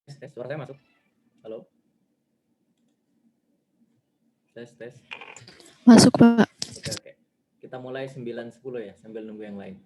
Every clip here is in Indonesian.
Tes, suara saya masuk? Halo? Tes, tes. Masuk, Pak. Oke, oke. Kita mulai 9.10 ya, sambil nunggu yang lain.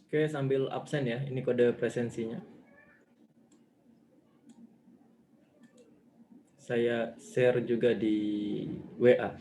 Oke, sambil absen ya, ini kode presensinya. Saya share juga di WA.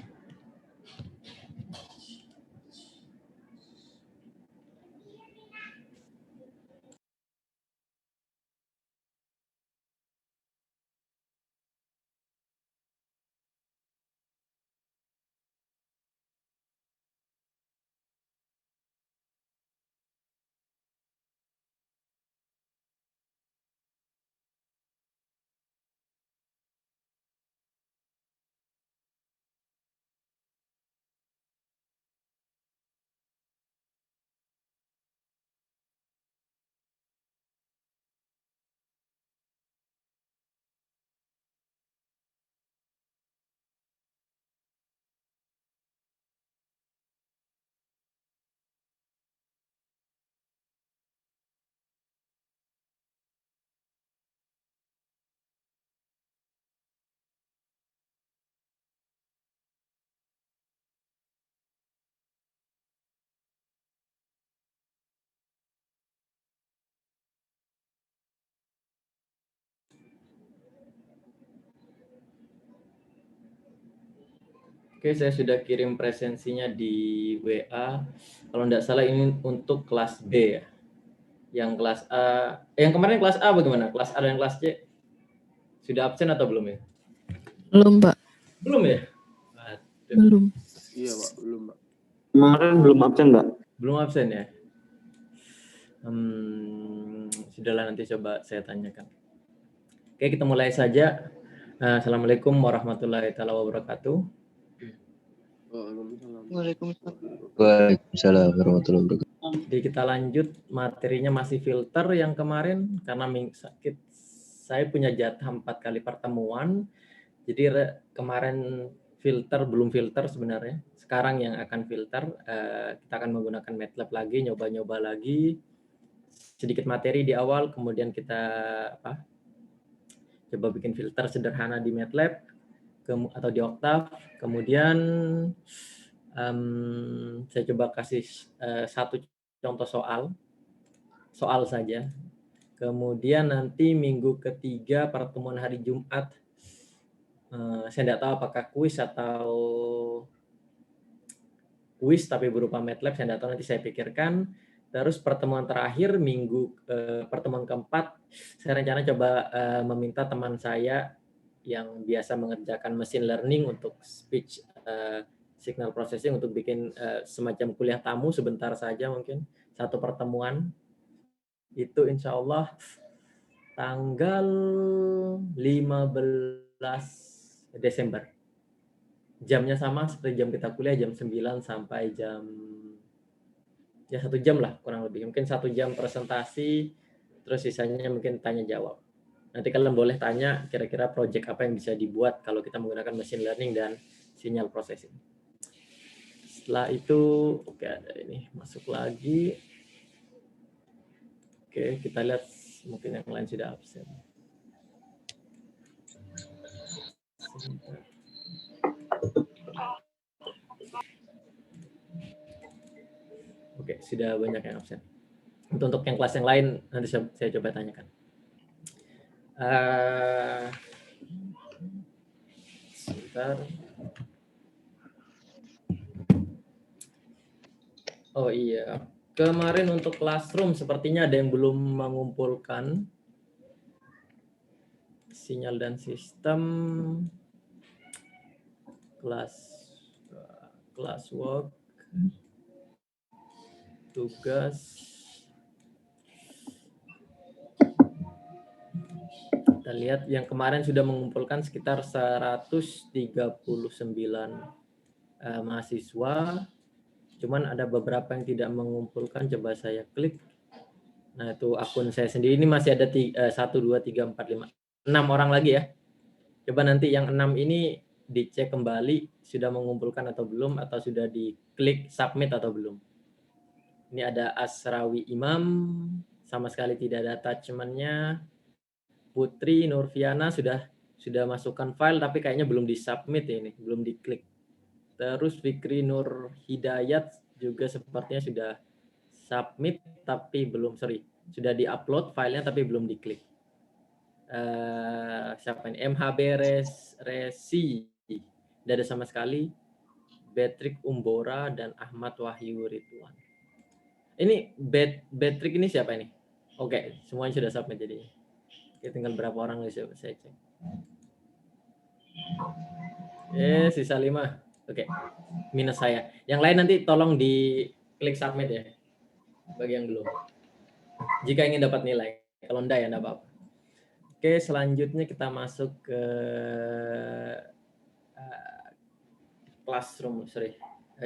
Oke, saya sudah kirim presensinya di WA. Kalau tidak salah ini untuk kelas B ya. Yang kelas A, yang kemarin kelas A bagaimana? Kelas A dan kelas C sudah absen atau belum ya? Belum, Pak. Belum ya? Aduh. Belum. Iya, Pak, belum, Pak. Kemarin belum absen, Mbak. Belum absen ya? Sudahlah, nanti coba saya tanyakan. Oke, kita mulai saja. Assalamualaikum warahmatullahi wabarakatuh. Waalaikumsalam warahmatullahi wabarakatuh. Jadi kita lanjut, materinya masih filter yang kemarin karena saya punya jatah 4 kali pertemuan. Jadi kemarin belum filter sebenarnya. Sekarang yang akan filter, kita akan menggunakan MATLAB lagi, nyoba-nyoba lagi. Sedikit materi di awal, kemudian kita coba bikin filter sederhana di MATLAB atau di Octave. Kemudian saya coba kasih satu contoh soal saja. Kemudian nanti minggu ketiga pertemuan hari Jumat, saya tidak tahu apakah kuis atau kuis tapi berupa MATLAB, saya tidak tahu, nanti saya pikirkan. Terus pertemuan terakhir pertemuan keempat, saya rencana coba meminta teman saya yang biasa mengerjakan machine learning untuk speech signal processing untuk bikin semacam kuliah tamu sebentar saja, mungkin satu pertemuan. Itu insya Allah tanggal 15 Desember. Jamnya sama seperti jam kita kuliah, jam 9 sampai jam, ya 1 jam lah kurang lebih. Mungkin 1 jam presentasi, terus sisanya mungkin tanya jawab. Nanti kalian boleh tanya kira-kira project apa yang bisa dibuat kalau kita menggunakan machine learning dan signal processing. Setelah itu, oke, ada ini masuk lagi. Oke, kita lihat mungkin yang lain sudah absen. Oke, sudah banyak yang absen. Untuk yang kelas yang lain nanti saya coba tanyakan. Sebentar. Oh iya, kemarin untuk classroom sepertinya ada yang belum mengumpulkan sinyal dan sistem, classwork, tugas. Kita lihat yang kemarin sudah mengumpulkan sekitar 139 mahasiswa. Cuman ada beberapa yang tidak mengumpulkan, coba saya klik. Nah, itu akun saya sendiri, ini masih ada 1, 2, 3, 4, 5, 6 orang lagi ya. Coba nanti yang 6 ini dicek kembali sudah mengumpulkan atau belum, atau sudah diklik submit atau belum. Ini ada Asrawi Imam, sama sekali tidak ada attachment-nya. Putri Nurfiana sudah masukkan file tapi kayaknya belum disubmit ini, belum diklik. Terus Fikri Nur Hidayat juga sepertinya sudah submit tapi belum, sudah diupload filenya tapi belum diklik. Siapa ini? MHB Resi tidak ada sama sekali. Betrik Umbora dan Ahmad Wahyu Ridwan. Ini Betrik ini siapa ini? Oke, semuanya sudah submit jadinya. Oke, tinggal berapa orang lagi saya cek. Sisa 5. Oke, minus saya. Yang lain nanti tolong di klik submit ya, bagi yang belum. Jika ingin dapat nilai, kalau enggak ya enggak apa-apa. Oke, selanjutnya kita masuk ke classroom,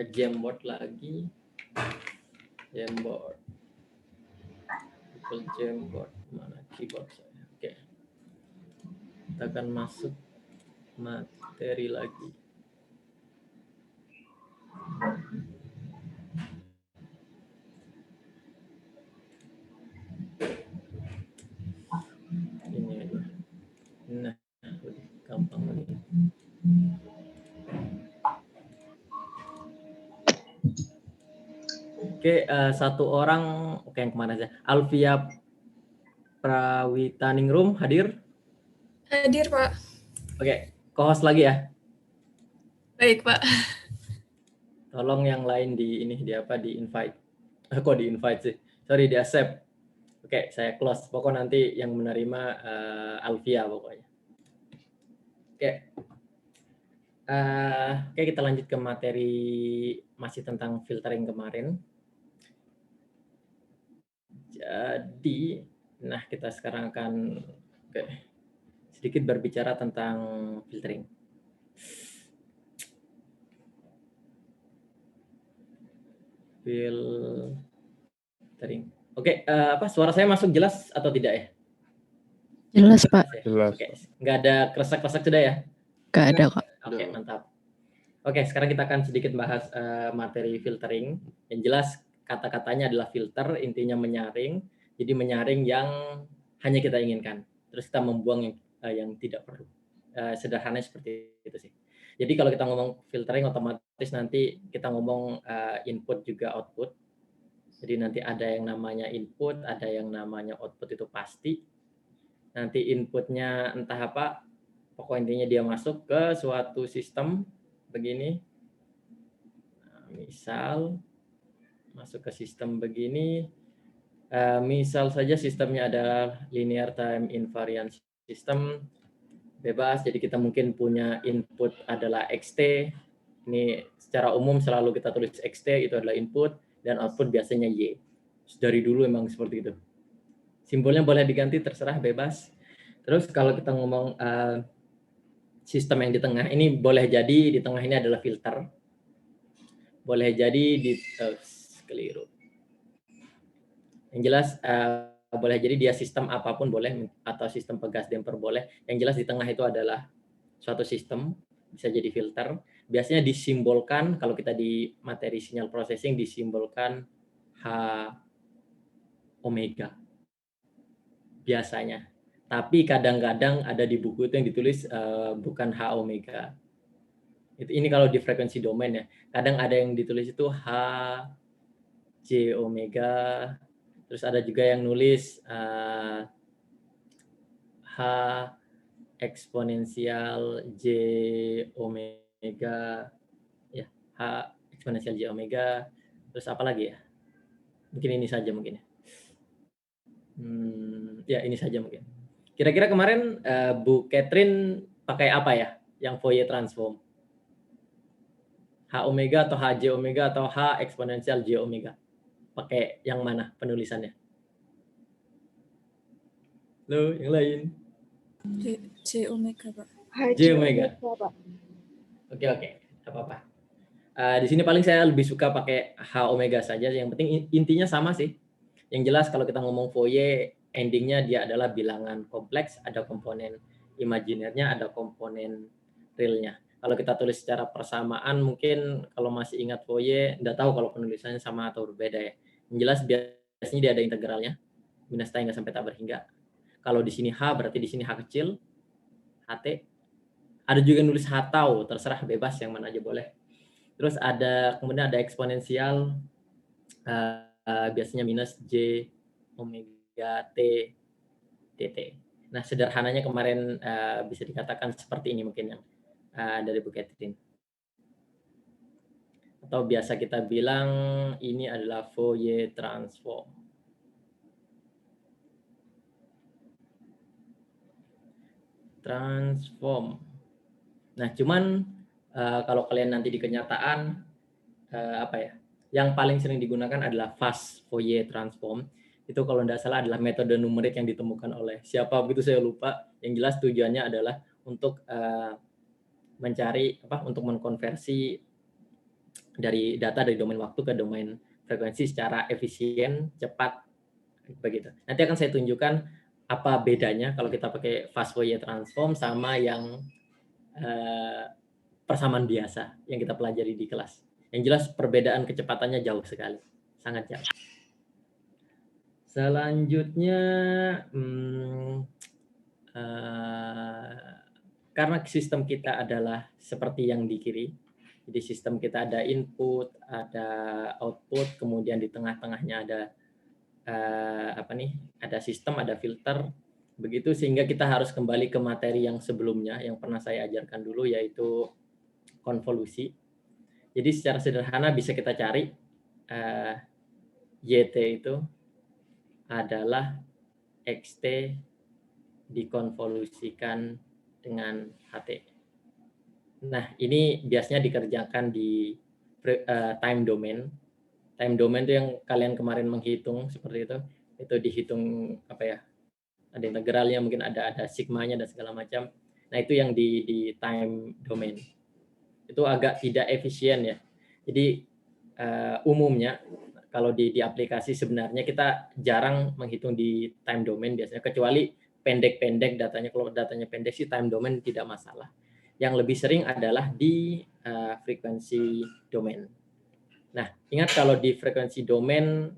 Jamboard lagi. Jamboard. Google Jamboard, mana keyboard saya? Oke. Kita akan masuk materi lagi. Ini aja. Nah, lebih gampang lagi. Oke, satu orang, oke yang kemana aja? Alfia Prawitaningrum hadir? Hadir, Pak. Oke, co-host lagi ya? Baik, Pak. Tolong yang lain di invite. Kok di invite sih? Sorry, di accept. Oke, saya close. Pokoknya nanti yang menerima Alvia pokoknya. Oke. Oke, kita lanjut ke materi masih tentang filtering kemarin. Jadi, nah kita sekarang akan sedikit berbicara tentang filtering. Filtering. Oke, suara saya masuk jelas atau tidak ya? Jelas, Pak. Jelas. Oke, nggak ada kresek-kresek sudah ya? Nggak ada kok. Oke, mantap. Oke, sekarang kita akan sedikit bahas materi filtering. Yang jelas kata-katanya adalah filter, intinya menyaring. Jadi menyaring yang hanya kita inginkan. Terus kita membuang yang tidak perlu. Sederhananya seperti itu sih. Jadi kalau kita ngomong filtering, otomatis nanti kita ngomong input juga output. Jadi nanti ada yang namanya input, ada yang namanya output, itu pasti. Nanti inputnya entah apa, pokok intinya dia masuk ke suatu sistem begini. Nah, misal masuk ke sistem begini, misal saja sistemnya adalah linear time invariant system, bebas. Jadi kita mungkin punya input adalah xt. Ini secara umum selalu kita tulis xt, itu adalah input, dan output biasanya y. Dari dulu emang seperti itu. Simbolnya boleh diganti, terserah, bebas. Terus kalau kita ngomong sistem yang di tengah, ini boleh jadi di tengah ini adalah filter. Boleh jadi keliru. Yang jelas boleh jadi dia sistem apapun boleh, atau sistem pegas damper boleh. Yang jelas di tengah itu adalah suatu sistem, bisa jadi filter. Biasanya disimbolkan, kalau kita di materi sinyal processing, disimbolkan H omega. Biasanya. Tapi kadang-kadang ada di buku itu yang ditulis bukan H omega. Ini kalau di frekuensi domain ya. Kadang ada yang ditulis itu H J omega. Terus ada juga yang nulis H eksponensial J omega. Ya, H eksponensial J omega. Terus apa lagi ya? Mungkin ini saja mungkin ya. Ya ini saja mungkin. Kira-kira kemarin Bu Catherine pakai apa ya yang Fourier transform? H omega atau HJ omega atau H eksponensial J omega? Pakai yang mana penulisannya? Loh, yang lain? J omega, Pak. J omega. Oke, apa-apa. Di sini paling saya lebih suka pakai H omega saja. Yang penting intinya sama sih. Yang jelas kalau kita ngomong Fourier, endingnya dia adalah bilangan kompleks, ada komponen imajinernya, ada komponen realnya. Kalau kita tulis secara persamaan, mungkin kalau masih ingat Fourier, nggak tahu kalau penulisannya sama atau berbeda ya. Yang jelas biasanya dia ada integralnya, minus hingga sampai tak berhingga. Kalau di sini H, berarti di sini H kecil, HT. Ada juga yang nulis H tau, terserah, bebas, yang mana aja boleh. Terus kemudian ada eksponensial, biasanya minus J omega T dt. Nah, sederhananya kemarin bisa dikatakan seperti ini mungkin yang dari Bu Catherine. Atau biasa kita bilang ini adalah Fourier transform. Nah, cuman kalau kalian nanti di kenyataan yang paling sering digunakan adalah fast Fourier transform. Itu kalau tidak salah adalah metode numerik yang ditemukan oleh siapa begitu saya lupa. Yang jelas tujuannya adalah untuk untuk mengkonversi dari data dari domain waktu ke domain frekuensi secara efisien, cepat, begitu. Nanti akan saya tunjukkan apa bedanya kalau kita pakai fast Fourier transform sama yang persamaan biasa yang kita pelajari di kelas. Yang jelas perbedaan kecepatannya jauh sekali, sangat jauh. Selanjutnya, karena sistem kita adalah seperti yang di kiri, jadi sistem kita ada input, ada output, kemudian di tengah-tengahnya ada ada sistem, ada filter, begitu, sehingga kita harus kembali ke materi yang sebelumnya yang pernah saya ajarkan dulu, yaitu konvolusi. Jadi secara sederhana bisa kita cari YT itu adalah XT dikonvolusikan dengan HT. Nah, ini biasanya dikerjakan di time domain. Time domain itu yang kalian kemarin menghitung seperti itu dihitung apa ya? Ada integralnya, mungkin ada sigmanya dan segala macam. Nah, itu yang di time domain. Itu agak tidak efisien ya. Jadi umumnya kalau di aplikasi sebenarnya kita jarang menghitung di time domain biasanya, kecuali pendek-pendek datanya. Kalau datanya pendek sih time domain tidak masalah. Yang lebih sering adalah di frekuensi domain. Nah, ingat kalau di frekuensi domain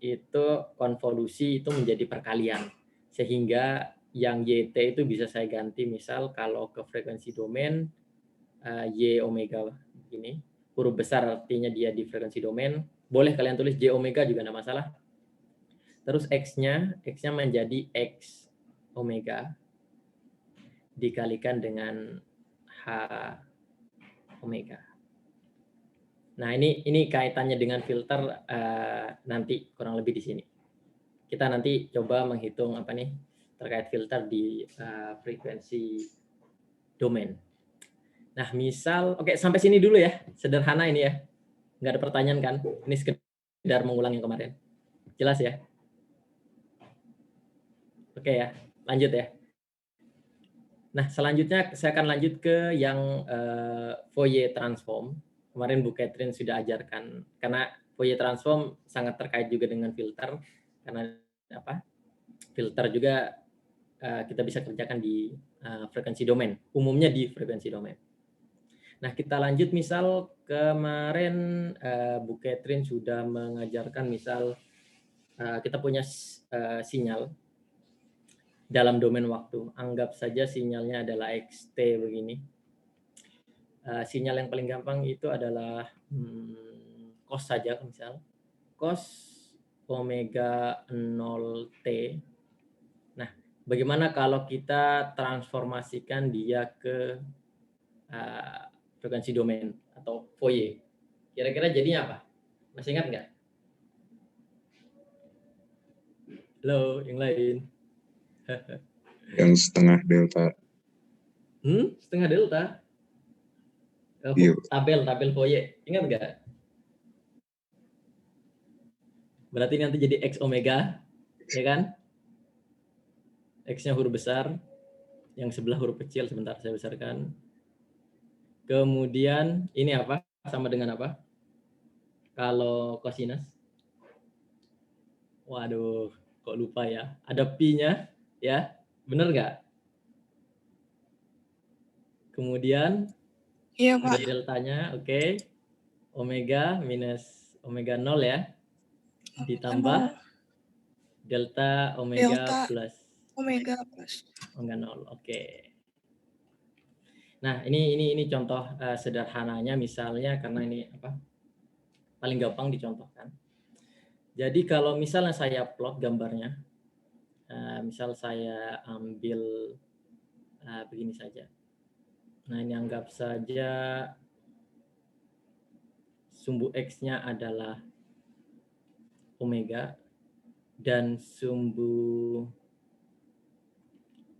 itu konvolusi itu menjadi perkalian. Sehingga yang YT itu bisa saya ganti, misal kalau ke frekuensi domain Y omega ini, huruf besar artinya dia di frekuensi domain, boleh kalian tulis J omega juga tidak masalah. Terus X-nya menjadi X omega dikalikan dengan H omega. Nah, ini kaitannya dengan filter nanti kurang lebih di sini. Kita nanti coba menghitung apa nih terkait filter di frekuensi domain. Nah, misal oke, sampai sini dulu ya. Sederhana ini ya. Nggak ada pertanyaan kan? Ini sekedar mengulang yang kemarin. Jelas ya? Oke ya, lanjut ya. Nah, selanjutnya saya akan lanjut ke yang Fourier transform. Kemarin Bu Catherine sudah ajarkan, karena Fourier transform sangat terkait juga dengan filter, karena apa? Filter juga kita bisa kerjakan di frekuensi domain, umumnya di frekuensi domain. Nah, kita lanjut, misal kemarin Bu Catherine sudah mengajarkan, misal kita punya sinyal dalam domain waktu. Anggap saja sinyalnya adalah XT begini. Sinyal yang paling gampang itu adalah cos saja, misal cos omega 0T. Nah, bagaimana kalau kita transformasikan dia ke frekuensi domain atau Fourier? Kira-kira jadinya apa? Masih ingat nggak? Halo, yang lain. Yang setengah delta. Setengah delta. Iya. Tabel Fourier. Ingat nggak? Berarti nanti jadi X omega, ya kan? X-nya huruf besar, yang sebelah huruf kecil, sebentar saya besarkan. Kemudian ini apa? Sama dengan apa? Kalau kosinus? Waduh, kok lupa ya? Ada pi-nya, ya? Bener nggak? Kemudian Iya, ada Pak. deltanya, oke. Omega minus omega 0 ya. Ditambah delta omega Delta plus omega plus. omega 0, oke. Nah, ini contoh sederhananya, misalnya, karena ini apa? Paling gampang dicontohkan. Jadi kalau misalnya saya plot gambarnya, misal saya ambil begini saja. Nah, ini anggap saja sumbu X-nya adalah omega dan sumbu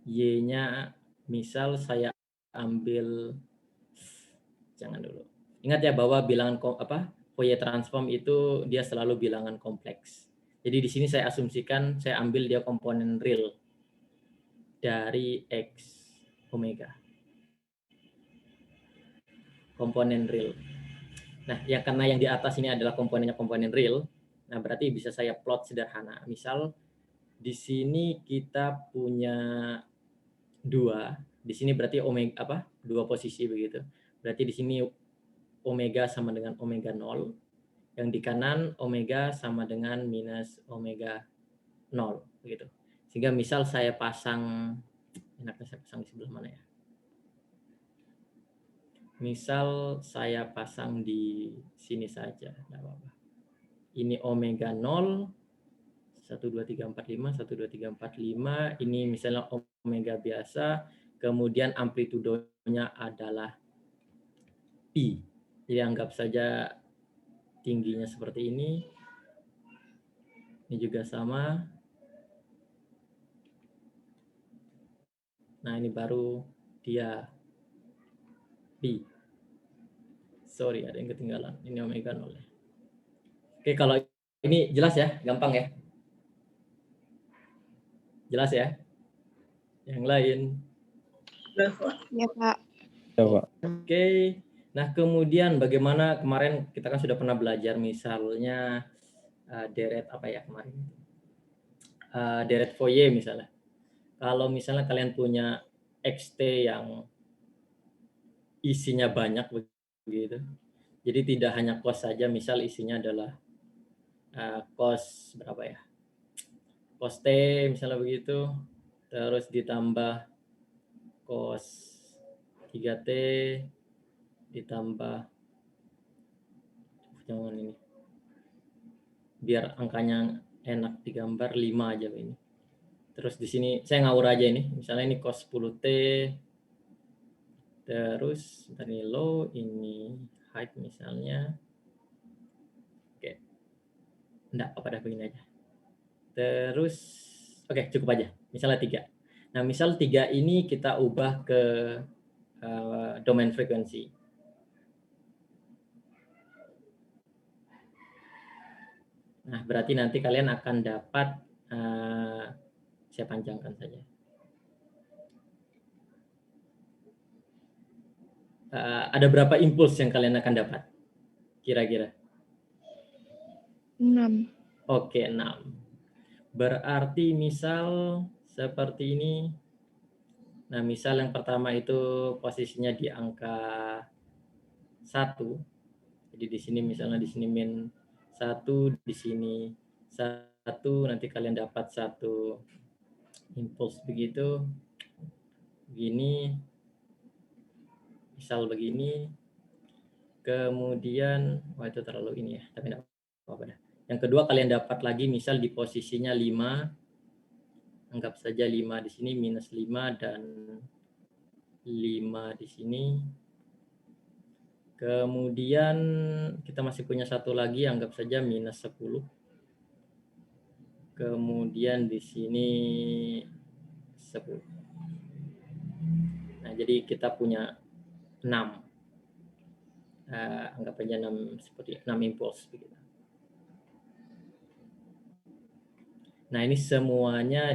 Y-nya misal saya ambil, jangan dulu. Ingat ya bahwa bilangan Fourier transform itu dia selalu bilangan kompleks. Jadi di sini saya asumsikan saya ambil dia komponen real dari X omega. Komponen real. Nah, ya karena yang di atas ini adalah komponennya komponen real, nah berarti bisa saya plot sederhana. Misal di sini kita punya dua, di sini berarti omega dua posisi begitu. Berarti di sini omega sama dengan omega 0, yang di kanan omega sama dengan minus omega 0 begitu. Sehingga misal saya pasang, enaknya saya pasang di sebelah mana ya? Misal saya pasang di sini saja, enggak apa-apa. Ini omega 0, 1, 2, 3, 4, 5, 1, 2, 3, 4, 5. Ini misalnya omega biasa, kemudian amplitudonya adalah P. Jadi anggap saja tingginya seperti ini. Ini juga sama. Nah, ini baru dia P. Sorry, ada yang ketinggalan. Ini omega 0. Oke, kalau ini jelas ya, gampang ya. Jelas ya. Yang lain. Ya, Pak. Ya, Pak. Oke. Nah, kemudian bagaimana kemarin kita kan sudah pernah belajar misalnya deret apa ya kemarin? Deret Fourier misalnya. Kalau misalnya kalian punya XT yang isinya banyak begitu. Jadi tidak hanya cos saja, misal isinya adalah cos berapa ya? Cos T misalnya begitu. Terus ditambah cos 3T ditambah jangan ini. Biar angkanya enak digambar 5 aja ini. Terus di sini saya ngawur aja ini. Misalnya ini cos 10T. Terus dari low ini height misalnya. Oke. Enggak apa dah begini aja. Terus oke, cukup aja. Misalnya 3. Nah, misal 3 ini kita ubah ke domain frekuensi. Nah, berarti nanti kalian akan dapat saya panjangkan saja. Ada berapa impuls yang kalian akan dapat? Kira-kira? 6. Oke, 6. Berarti misal seperti ini. Nah, misal yang pertama itu posisinya di angka 1. Jadi di sini misalnya di sini min 1, di sini 1, nanti kalian dapat 1 impuls begitu. Begini. Misal begini. Kemudian itu terlalu ini ya, tapi enggak apa-apa dah. Yang kedua kalian dapat lagi misal di posisinya 5. Anggap saja 5 di sini minus 5 dan 5 di sini. Kemudian kita masih punya satu lagi, anggap saja minus 10. Kemudian di sini 10. Nah, jadi kita punya 6. Anggap aja 6 seperti 6 impuls begitu. Nah, ini semuanya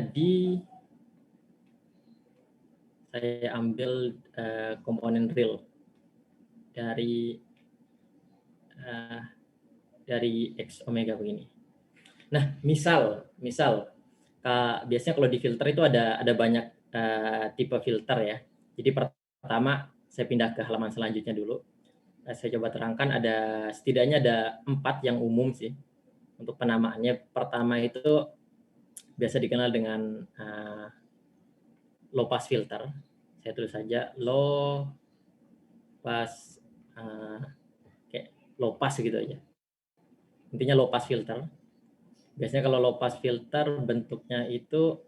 saya ambil komponen real dari X omega begini. Nah, misal biasanya kalau di filter itu ada banyak tipe filter ya. Jadi pertama saya pindah ke halaman selanjutnya dulu. Saya coba terangkan setidaknya ada 4 yang umum sih untuk penamaannya. Pertama itu biasa dikenal dengan low pass filter. Saya tulis saja low pass kayak low pass gitu aja. Intinya low pass filter. Biasanya kalau low pass filter bentuknya itu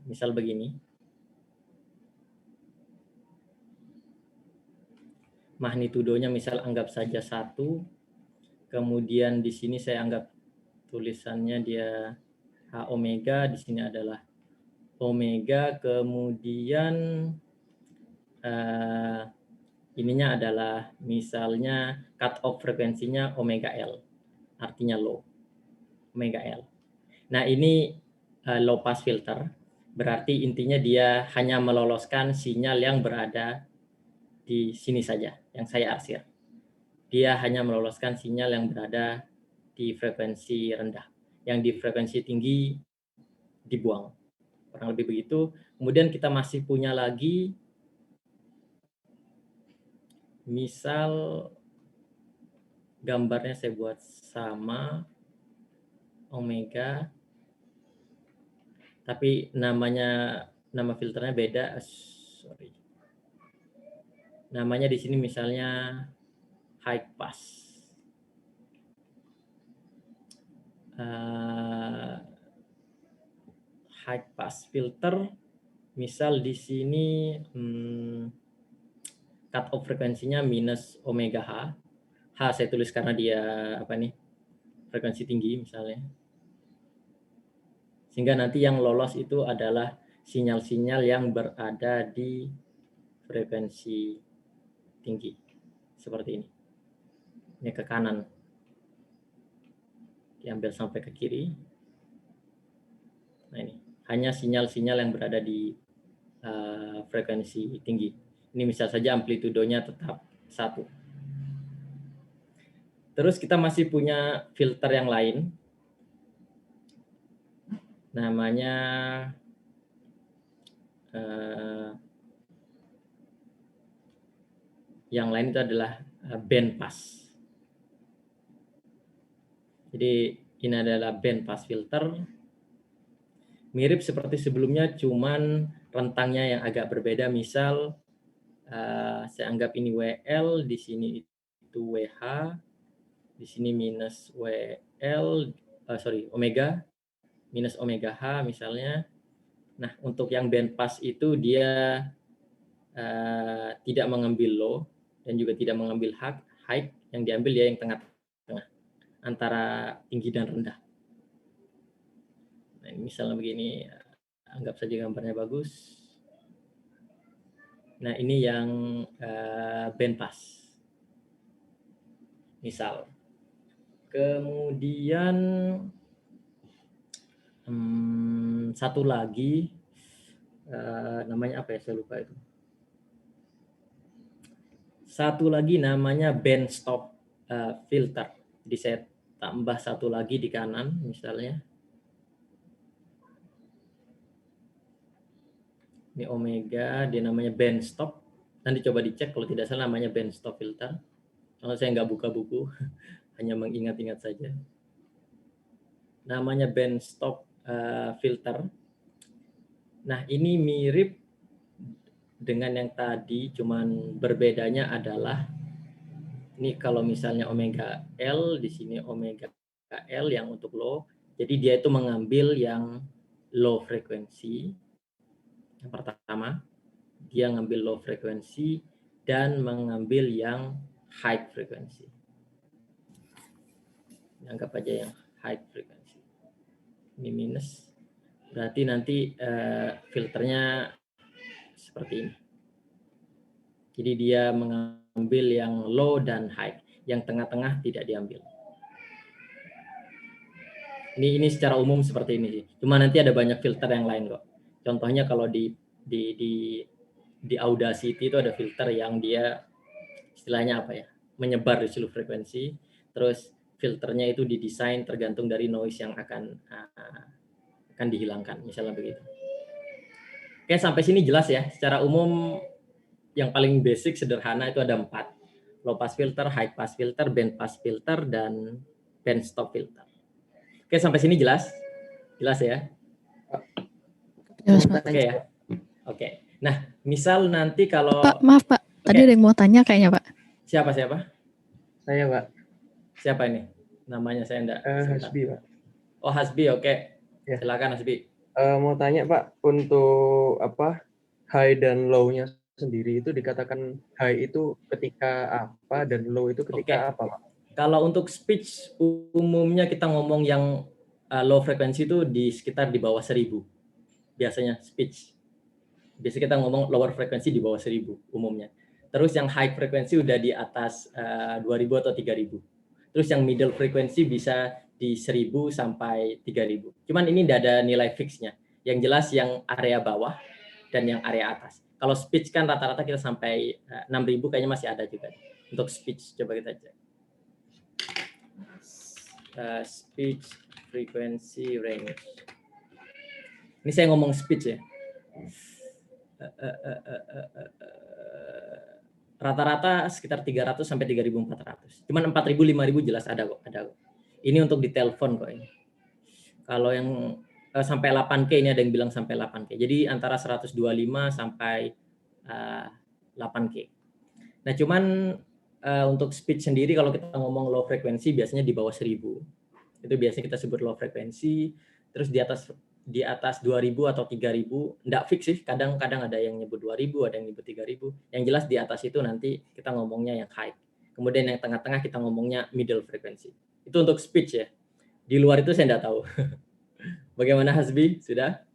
misal begini. Magnitudonya misal anggap saja 1. Kemudian di sini saya anggap tulisannya dia H omega, di sini adalah omega, kemudian ininya adalah misalnya cut off frekuensinya omega L, artinya low, omega L. Nah, ini low pass filter, berarti intinya dia hanya meloloskan sinyal yang berada di sini saja, yang saya arsir. Dia hanya meloloskan sinyal yang berada di frekuensi rendah. Yang di frekuensi tinggi dibuang. Kurang lebih begitu. Kemudian kita masih punya lagi, misal gambarnya saya buat sama, omega, tapi nama filternya beda. Sorry. Namanya di sini misalnya high pass. High pass filter, misal di sini cut off frekuensinya minus omega H. H saya tulis karena dia frekuensi tinggi misalnya. Sehingga nanti yang lolos itu adalah sinyal-sinyal yang berada di frekuensi tinggi. Seperti ini. Ini ke kanan. Diambil sampai ke kiri. Nah ini. Hanya sinyal-sinyal yang berada di frekuensi tinggi. Ini misal saja amplitudonya tetap 1. Terus kita masih punya filter yang lain. Namanya yang lain itu adalah band pass. Jadi ini adalah band pass filter. Mirip seperti sebelumnya, cuman rentangnya yang agak berbeda. Misal saya anggap ini WL, di sini itu WH, di sini minus WL, omega, minus omega H misalnya. Nah, untuk yang band pass itu dia tidak mengambil low dan juga tidak mengambil high, yang diambil dia yang tengah-tengah antara tinggi dan rendah. Nah, misalnya begini, anggap saja gambarnya bagus. Nah, ini yang band pass. Misal. Kemudian satu lagi namanya apa ya, saya lupa itu. Satu lagi namanya band stop filter. Jadi saya tambah satu lagi di kanan misalnya. Ini omega, dia namanya band stop. Nanti coba dicek kalau tidak salah namanya band stop filter. Kalau saya nggak buka buku, hanya mengingat-ingat saja. Namanya band stop filter. Nah, ini mirip dengan yang tadi, cuman berbedanya adalah ini kalau misalnya omega L, di sini omega L yang untuk low. Jadi dia itu mengambil yang low frekuensi. Yang pertama, dia ngambil low frekuensi dan mengambil yang high frekuensi. Anggap aja yang high frekuensi. Ini minus. Berarti nanti filternya seperti ini. Jadi dia mengambil yang low dan high. Yang tengah-tengah tidak diambil. Ini secara umum seperti ini sih. Cuma nanti ada banyak filter yang lain kok. Contohnya kalau di Audacity itu ada filter yang dia istilahnya apa ya, menyebar di seluruh frekuensi. Terus filternya itu didesain tergantung dari noise yang akan dihilangkan, misalnya begitu. Oke, sampai sini jelas ya. Secara umum yang paling basic sederhana itu ada 4. Low pass filter, high pass filter, band pass filter, dan band stop filter. Oke, sampai sini jelas? Jelas ya? Oke ya. Oke. Nah, misal nanti kalau Pak, maaf Pak. Tadi ada yang mau tanya kayaknya Pak. Siapa? Saya Pak. Siapa ini? Namanya saya enggak. Hasbi Pak. Oh, Hasbi, oke. Ya. Silakan Hasbi. Mau tanya Pak, untuk high dan low-nya sendiri itu dikatakan high itu ketika apa dan low itu ketika apa Pak? Kalau untuk speech umumnya kita ngomong yang low frekuensi itu di sekitar di bawah 1000. Biasanya speech. Biasanya kita ngomong lower frekuensi di bawah 1000 umumnya. Terus yang high frekuensi udah di atas 2000 atau 3000. Terus yang middle frekuensi bisa di 1000 sampai 3000. Cuman ini tidak ada nilai fixnya. Yang jelas yang area bawah dan yang area atas. Kalau speech kan rata-rata kita sampai 6000 kayaknya masih ada juga. Untuk speech coba kita cek. Speech frequency range. Ini saya ngomong speech ya. Rata-rata sekitar 300 sampai 3.400. Cuman 4.000, 5.000 jelas ada kok. Ini untuk di telepon kok ini. Kalau yang sampai 8K ini ada yang bilang sampai 8K. Jadi antara 125 sampai 8K. Nah, cuman untuk speech sendiri kalau kita ngomong low frekuensi biasanya di bawah 1000. Itu biasanya kita sebut low frekuensi. Terus di atas di atas 2000 atau 3000, enggak fix sih, kadang-kadang ada yang nyebut 2000, ada yang nyebut 3000. Yang jelas di atas itu nanti kita ngomongnya yang high. Kemudian yang tengah-tengah kita ngomongnya middle frequency. Itu untuk speech ya. Di luar itu saya enggak tahu. Bagaimana Hasbi? Sudah?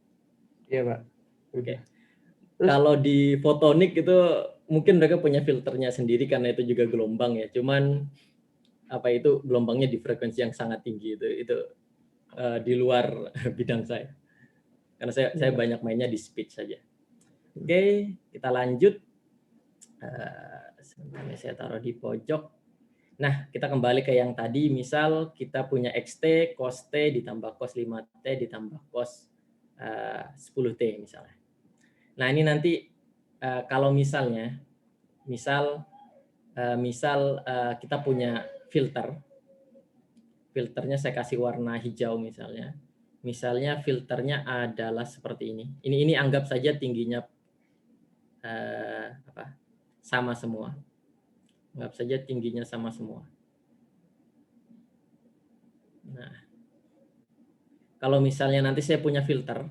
Iya, Pak. Oke. Terus Kalau di photonic itu mungkin mereka punya filternya sendiri karena itu juga gelombang ya. Cuman apa itu gelombangnya di frekuensi yang sangat tinggi itu di luar bidang saya. Karena saya banyak mainnya di speech saja. Oke, kita lanjut. Sebentar ya, saya taruh di pojok. Nah, kita kembali ke yang tadi. Misal kita punya XT, cos T ditambah cos 5T ditambah cos 10T misalnya. Nah, ini nanti kalau misal kita punya filternya saya kasih warna hijau misalnya. Misalnya filternya adalah seperti ini. Ini anggap saja tingginya sama semua. Anggap saja tingginya sama semua. Nah, kalau misalnya nanti saya punya filter,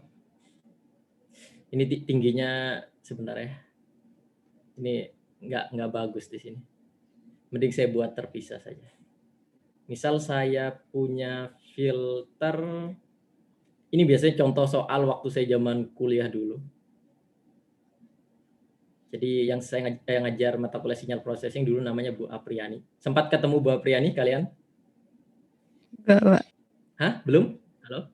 ini tingginya sebenarnya ini nggak bagus di sini. Mending saya buat terpisah saja. Misal saya punya filter, ini biasanya contoh soal waktu saya zaman kuliah dulu. Jadi yang saya ngajar mata kuliah sinyal processing dulu namanya Bu Apriani. Sempat ketemu Bu Apriani kalian? Enggak, Pak. Hah? Belum? Halo?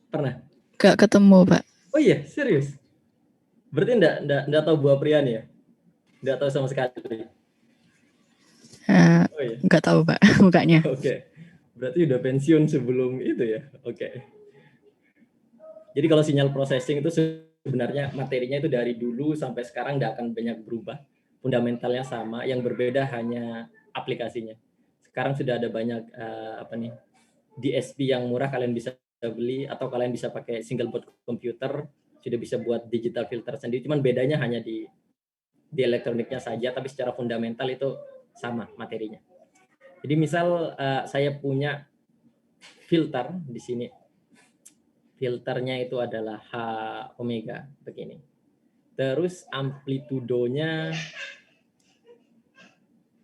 Pernah? Enggak ketemu, Pak. Oh iya, serius? Berarti enggak tahu Bu Apriani ya? Enggak tahu sama sekali. Oh iya. Enggak tahu, Pak, mukanya. Oke. Berarti udah pensiun sebelum itu ya? Oke. Jadi kalau sinyal processing itu sebenarnya materinya itu dari dulu sampai sekarang nggak akan banyak berubah. Fundamentalnya sama, yang berbeda hanya aplikasinya. Sekarang sudah ada banyak DSP yang murah kalian bisa beli, atau kalian bisa pakai single board computer, sudah bisa buat digital filter sendiri. Cuman bedanya hanya di elektroniknya saja, tapi secara fundamental itu sama materinya. Jadi misal saya punya filter di sini. Filternya itu adalah H omega begini. Terus amplitudonya,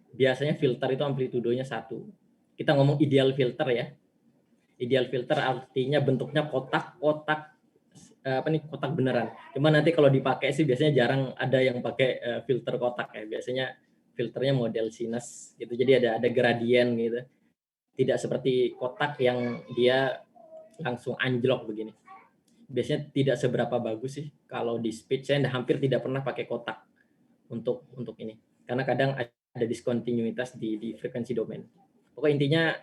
biasanya filter itu amplitudonya 1. Kita ngomong ideal filter ya. Ideal filter artinya bentuknya kotak beneran. Cuma nanti kalau dipakai sih biasanya jarang ada yang pakai filter kotak ya. Biasanya filternya model sinus gitu. Jadi ada gradien gitu. Tidak seperti kotak yang dia langsung anjlok begini. Biasanya tidak seberapa bagus sih kalau di speech. Saya hampir tidak pernah pakai kotak untuk ini, karena kadang ada diskontinuitas di frekuensi domain. Pokoknya intinya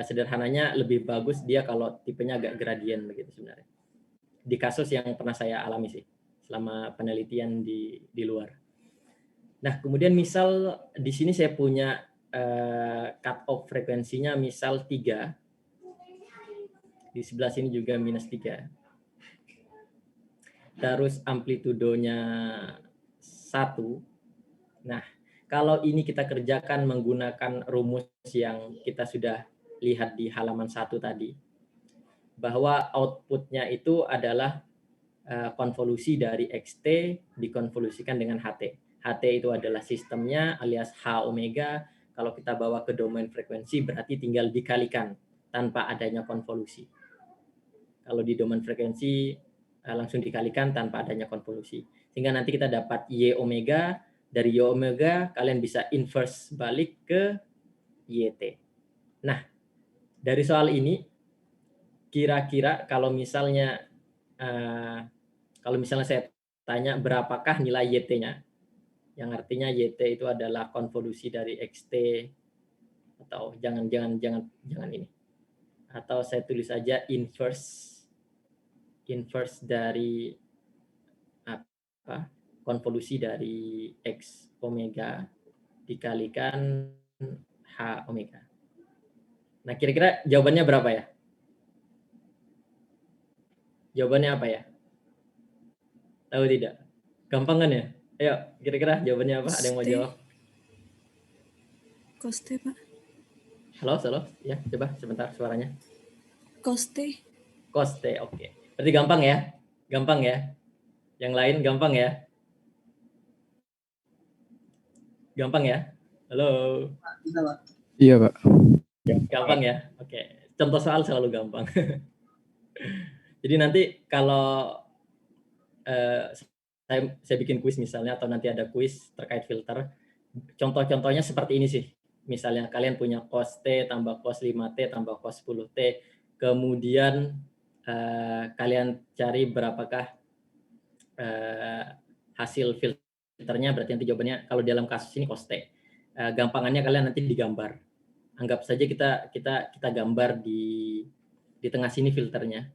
sederhananya lebih bagus dia kalau tipenya agak gradien begitu sebenarnya. Di kasus yang pernah saya alami sih selama penelitian di luar. Nah, kemudian misal di sini saya punya cut off frekuensinya misal 3. Di sebelah sini juga minus 3. Terus amplitudonya 1. Nah, kalau ini kita kerjakan menggunakan rumus yang kita sudah lihat di halaman 1 tadi, bahwa outputnya itu adalah konvolusi dari XT dikonvolusikan dengan HT. HT itu adalah sistemnya alias H omega. Kalau kita bawa ke domain frekuensi berarti tinggal dikalikan tanpa adanya konvolusi. Kalau di domain frekuensi langsung dikalikan tanpa adanya konvolusi. Sehingga nanti kita dapat Y omega. Dari Y omega kalian bisa inverse balik ke YT. Nah, dari soal ini kira-kira kalau misalnya saya tanya berapakah nilai YT-nya, yang artinya YT itu adalah konvolusi dari XT, atau jangan ini. Atau saya tulis aja inverse dari konvolusi dari X omega dikalikan H omega. Nah, kira-kira jawabannya berapa ya? Jawabannya apa ya? Tahu tidak? Gampang kan ya? Ayo, kira-kira jawabannya apa? Ada yang mau jawab? Koste, Pak. Halo. Ya, coba sebentar suaranya. Koste. Koste, oke. Berarti gampang ya? Gampang ya? Yang lain gampang ya? Gampang ya? Halo? Iya, Pak. Gampang ya? Oke. Contoh soal selalu gampang. Jadi nanti kalau saya bikin kuis misalnya, atau nanti ada kuis terkait filter, contoh-contohnya seperti ini sih. Misalnya kalian punya cos T tambah cos 5T tambah cos 10T, kemudian kalian cari berapakah hasil filternya, berarti nanti jawabannya kalau dalam kasus ini cos T. Gampangannya kalian nanti digambar. Anggap saja kita gambar di tengah sini filternya.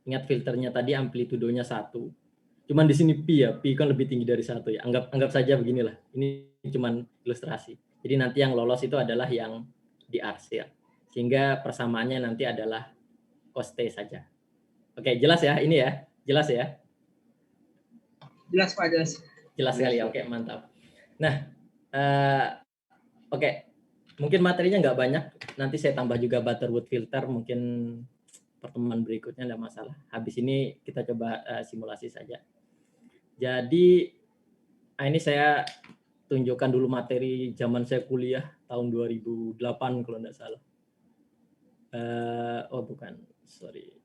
Ingat filternya tadi amplitudonya 1. Cuman di sini pi ya, pi kan lebih tinggi dari 1 ya. Anggap saja beginilah. Ini cuman ilustrasi. Jadi nanti yang lolos itu adalah yang diarsir. Sehingga persamaannya nanti adalah cos T saja. Oke, jelas ya ini ya? Jelas ya? Jelas Pak, jelas. Jelas sekali ya, oke mantap. Nah, oke. Mungkin materinya nggak banyak, nanti saya tambah juga Butterworth filter, mungkin pertemuan berikutnya nggak masalah. Habis ini kita coba simulasi saja. Jadi, ini saya tunjukkan dulu materi zaman saya kuliah, tahun 2008 kalau nggak salah. Oh bukan, sorry.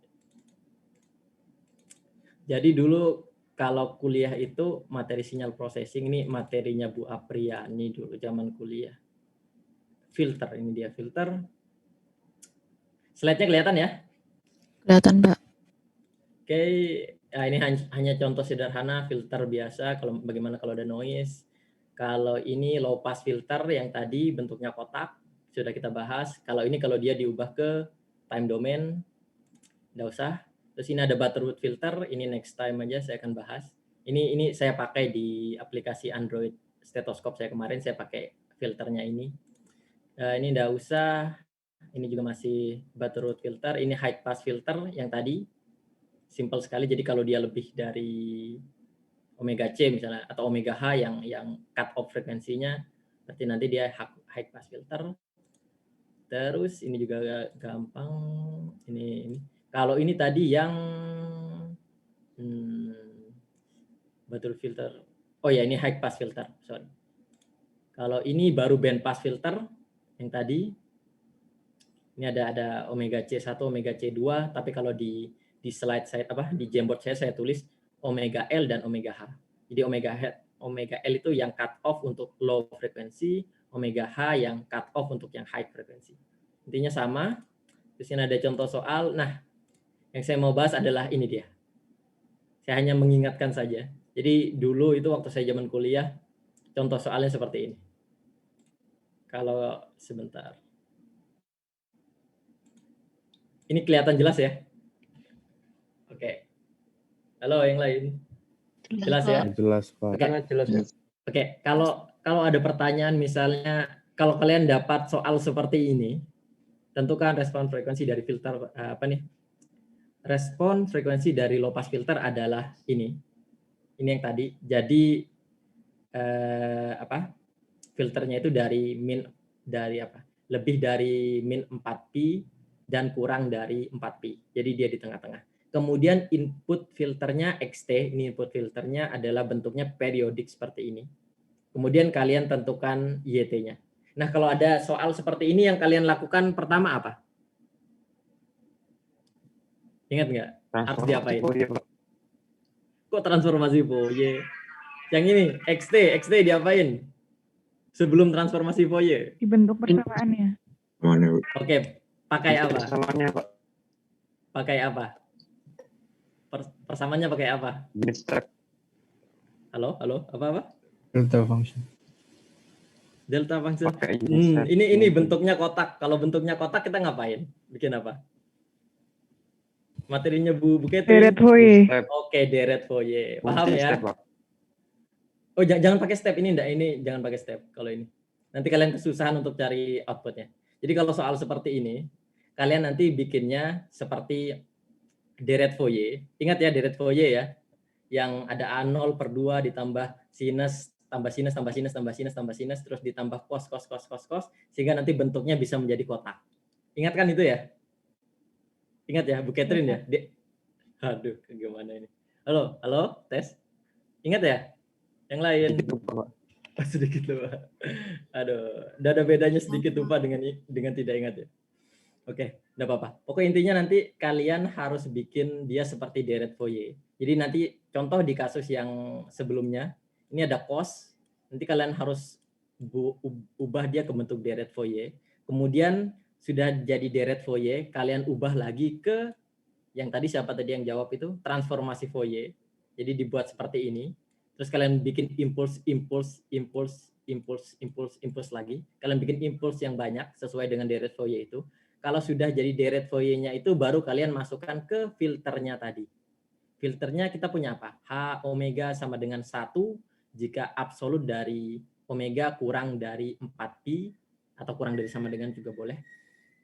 Jadi dulu kalau kuliah itu materi sinyal processing, ini materinya Bu Apriani dulu zaman kuliah. Filter, ini dia filter. Slide-nya kelihatan ya? Kelihatan, Pak. Oke, nah ini hanya contoh sederhana filter biasa. Bagaimana kalau ada noise? Kalau ini low pass filter yang tadi bentuknya kotak, sudah kita bahas. Kalau dia diubah ke time domain, nggak usah. Terus ini ada Butterworth filter, ini next time aja saya akan bahas. Ini saya pakai di aplikasi Android stethoscope saya kemarin, saya pakai filternya ini. Ini nggak usah. Ini juga masih Butterworth filter. Ini high pass filter yang tadi. Simple sekali. Jadi kalau dia lebih dari omega C misalnya atau omega H yang cut off frekuensinya, berarti nanti dia high pass filter. Terus ini juga gampang. Ini. Kalau ini tadi yang Butterworth filter. Oh ya, ini high pass filter. Sorry. Kalau ini baru band pass filter yang tadi. Ini ada omega C1, omega C2, tapi kalau di slide saya di Jamboard saya tulis omega L dan omega H. Jadi omega L itu yang cut off untuk low frekuensi, omega H yang cut off untuk yang high frekuensi. Intinya sama. Di sini ada contoh soal. Nah, yang saya mau bahas adalah ini dia. Saya hanya mengingatkan saja. Jadi dulu itu waktu saya zaman kuliah, contoh soalnya seperti ini. Kalau sebentar. Ini kelihatan jelas ya? Oke. Halo yang lain. Jelas ya? Jelas, Pak. Oke. Jelas ya. Oke, kalau ada pertanyaan misalnya kalau kalian dapat soal seperti ini, tentukan respon frekuensi dari filter Respon frekuensi dari low pass filter adalah ini. Ini yang tadi. Jadi filternya itu lebih dari min 4pi dan kurang dari 4pi. Jadi dia di tengah-tengah. Kemudian input filternya XT, ini input filternya adalah bentuknya periodik seperti ini. Kemudian kalian tentukan YT-nya. Nah, kalau ada soal seperti ini yang kalian lakukan pertama apa? Ingat nggak? Harus diapain? Kok transformasi Fourier? Yang ini, XT diapain? Sebelum transformasi Fourier. Dibentuk persamaannya. Mana? Oke, pakai apa? Persamaannya Pak. Pakai apa? Persamaannya pakai apa? Unit step. Halo, apa? Delta function. Delta function. Pakai unit step. Ini bentuknya kotak. Kalau bentuknya kotak kita ngapain? Bikin apa? Materinya Bu Kety. Deret Fourier. Oke, deret Fourier. Paham ya? Step, Pak. Oh, jangan pakai step ini enggak. Ini jangan pakai step kalau ini. Nanti kalian kesusahan untuk cari outputnya. Jadi kalau soal seperti ini, kalian nanti bikinnya seperti deret Fourier. Ingat ya deret Fourier ya. Yang ada A0/2 ditambah sinus, tambah sinus, tambah sinus, tambah sinus, tambah sinus, terus ditambah cos, sehingga nanti bentuknya bisa menjadi kotak. Ingat kan itu ya? Ingat ya, Bu Catherine ya? Aduh, gimana ini? Halo, halo, tes. Ingat ya? Yang lain. Sedikit lupa, Pak. Sedikit lupa. Aduh, udah ada bedanya sedikit lupa dengan tidak ingat ya. Oke, enggak apa-apa. Pokoknya intinya nanti kalian harus bikin dia seperti deret foyer. Jadi nanti contoh di kasus yang sebelumnya, ini ada kos, nanti kalian harus ubah dia ke bentuk deret foyer. Kemudian sudah jadi deret foyer, kalian ubah lagi ke yang tadi siapa tadi yang jawab itu transformasi foyer. Jadi dibuat seperti ini. Terus kalian bikin impuls lagi. Kalian bikin impuls yang banyak sesuai dengan deret foyer itu. Kalau sudah jadi deret foyer-nya itu baru kalian masukkan ke filternya tadi. Filternya kita punya apa? H omega sama dengan 1 jika absolut dari omega kurang dari 4pi atau kurang dari sama dengan juga boleh.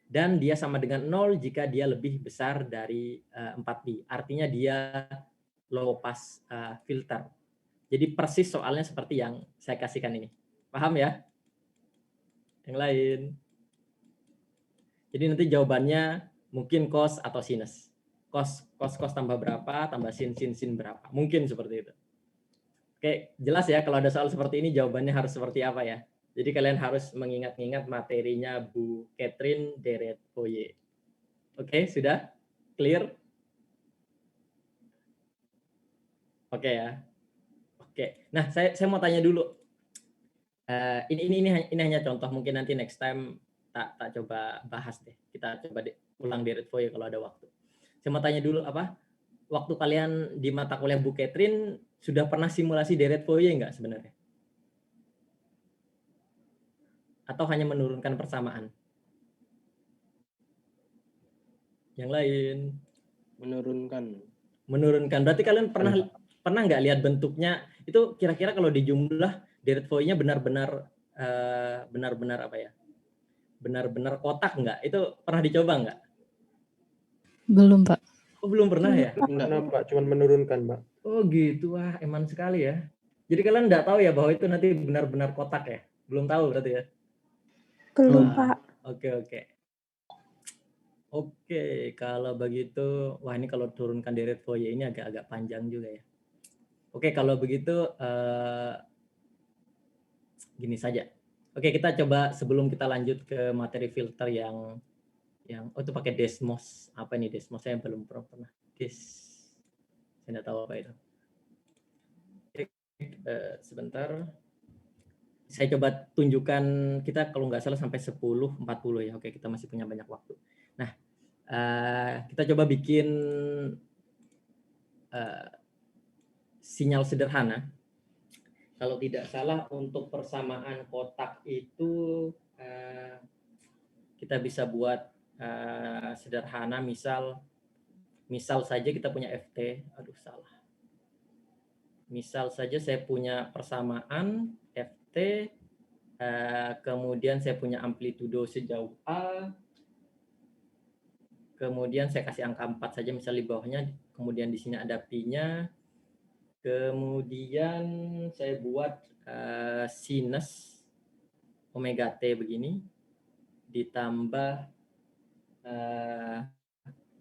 Dan dia sama dengan 0 jika dia lebih besar dari 4pi. Artinya dia low pass filter. Jadi persis soalnya seperti yang saya kasihkan ini. Paham ya? Yang lain. Jadi nanti jawabannya mungkin cos atau sinus. Cos tambah berapa, tambah sin berapa. Mungkin seperti itu. Oke, jelas ya kalau ada soal seperti ini jawabannya harus seperti apa ya. Jadi kalian harus mengingat-ingat materinya Bu Catherine deret foyer. Oke, sudah? Clear? Oke ya. Oke. Nah, saya mau tanya dulu. Ini hanya contoh, mungkin nanti next time tak coba bahas deh. Kita coba ulang deret foyer kalau ada waktu. Saya mau tanya dulu waktu kalian di mata kuliah Bu Catherine sudah pernah simulasi deret foyer nggak sebenarnya? Atau hanya menurunkan persamaan? Yang lain? Menurunkan. Berarti kalian pernah nggak lihat bentuknya? Itu kira-kira kalau dijumlah deret foyer-nya benar-benar apa ya? Benar-benar kotak nggak? Itu pernah dicoba nggak? Belum, Pak. Oh, belum pernah ya? Belum, Pak. Cuman menurunkan, Pak. Oh gitu, wah eman sekali ya. Jadi kalian nggak tahu ya bahwa itu nanti benar-benar kotak ya? Belum tahu berarti ya? Belum, Wah, Pak. Oke, kalau begitu, wah ini kalau turunkan deret foyer ini agak panjang juga ya. Oke, kalau begitu gini saja. Oke, kita coba sebelum kita lanjut ke materi filter yang itu pakai Desmos. Apa ini Desmos? Saya belum pernah. Saya nggak tahu apa itu. Oke, sebentar. Saya coba tunjukkan, kita kalau nggak salah sampai 10:40 ya. Oke, kita masih punya banyak waktu. Nah, kita coba bikin sinyal sederhana. Kalau tidak salah untuk persamaan kotak itu kita bisa buat sederhana, misal saja kita punya FT. Aduh, salah. Misal saja saya punya persamaan FT, kemudian saya punya amplitudo sejauh A, kemudian saya kasih angka 4 saja misal di bawahnya, kemudian di sini ada pi-nya, kemudian saya buat sinus omega t begini, ditambah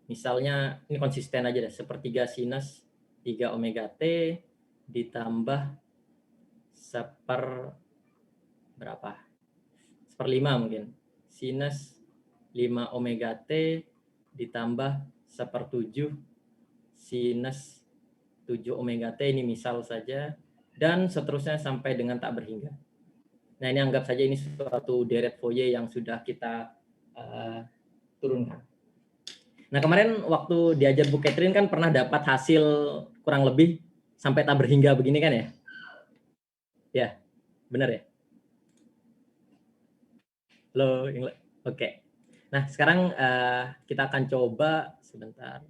misalnya ini konsisten aja deh, sepertiga sinus 3 omega t ditambah berapa? 1/5 mungkin. Sinus 5 omega t ditambah 1/7 sinus 7 omega t, ini misal saja, dan seterusnya sampai dengan tak berhingga. Nah, ini anggap saja ini suatu deret foyer yang sudah kita turunkan. Nah, kemarin waktu diajar Bu Catherine kan pernah dapat hasil kurang lebih sampai tak berhingga begini kan ya? Ya, benar ya? Halo, oke. Nah, sekarang kita akan coba sebentar.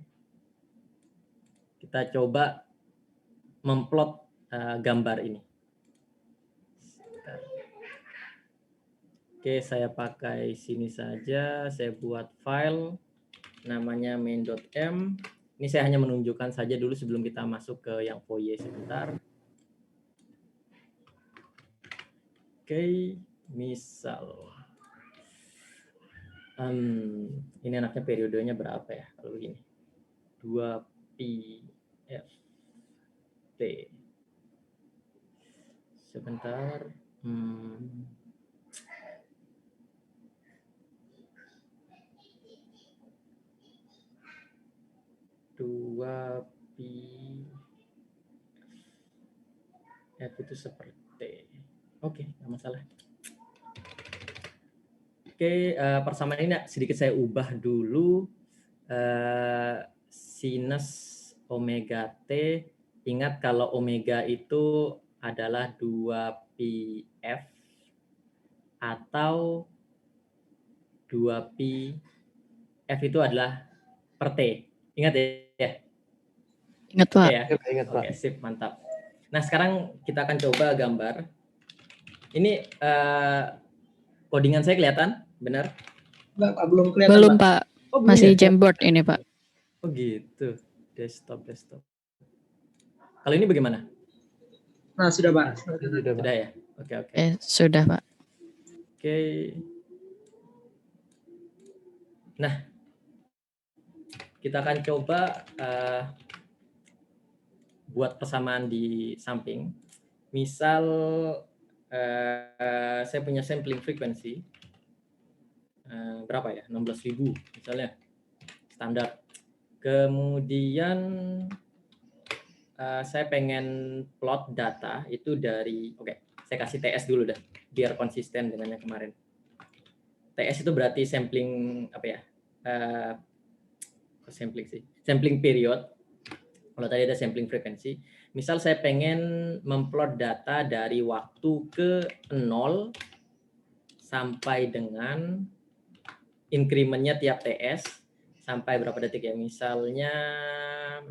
Kita coba memplot gambar ini. Oke, saya pakai sini saja. Saya buat file namanya main.m. Ini saya hanya menunjukkan saja dulu sebelum kita masuk ke yang foyer sebentar. Oke, misal Ini anaknya periodenya berapa ya kalau begini? 2pi f t. Sebentar. Dua pi f itu seperti. Oke, nggak masalah. Oke, persamaan ini sedikit saya ubah dulu. Sinus omega t. Ingat kalau omega itu adalah 2pi f atau 2pi f itu adalah per t. Ingat ya? Ingat, Pak. Oke ya. Ingat, Pak. Oke, sip, mantap. Nah, sekarang kita akan coba gambar. Ini codingan saya kelihatan? Benar? Enggak, Pak, belum kelihatan, Belum, Pak. Pak. Oh, belum Masih ya? Jamboard ini, Pak. Oh gitu. Desktop. Kalau ini bagaimana? Nah, sudah, Pak. Sudah ya? Oke. Sudah, Pak. Oke. Nah, kita akan coba buat persamaan di samping. Misal saya punya sampling frequency berapa ya? 16.000 misalnya standar. Kemudian saya pengen plot data itu dari, saya kasih TS dulu dah biar konsisten dengan yang kemarin. TS itu berarti sampling apa ya? Sampling period. Kalau tadi ada sampling frekuensi. Misal saya pengen memplot data dari waktu ke 0 sampai dengan increment-nya tiap TS sampai berapa detik ya? Misalnya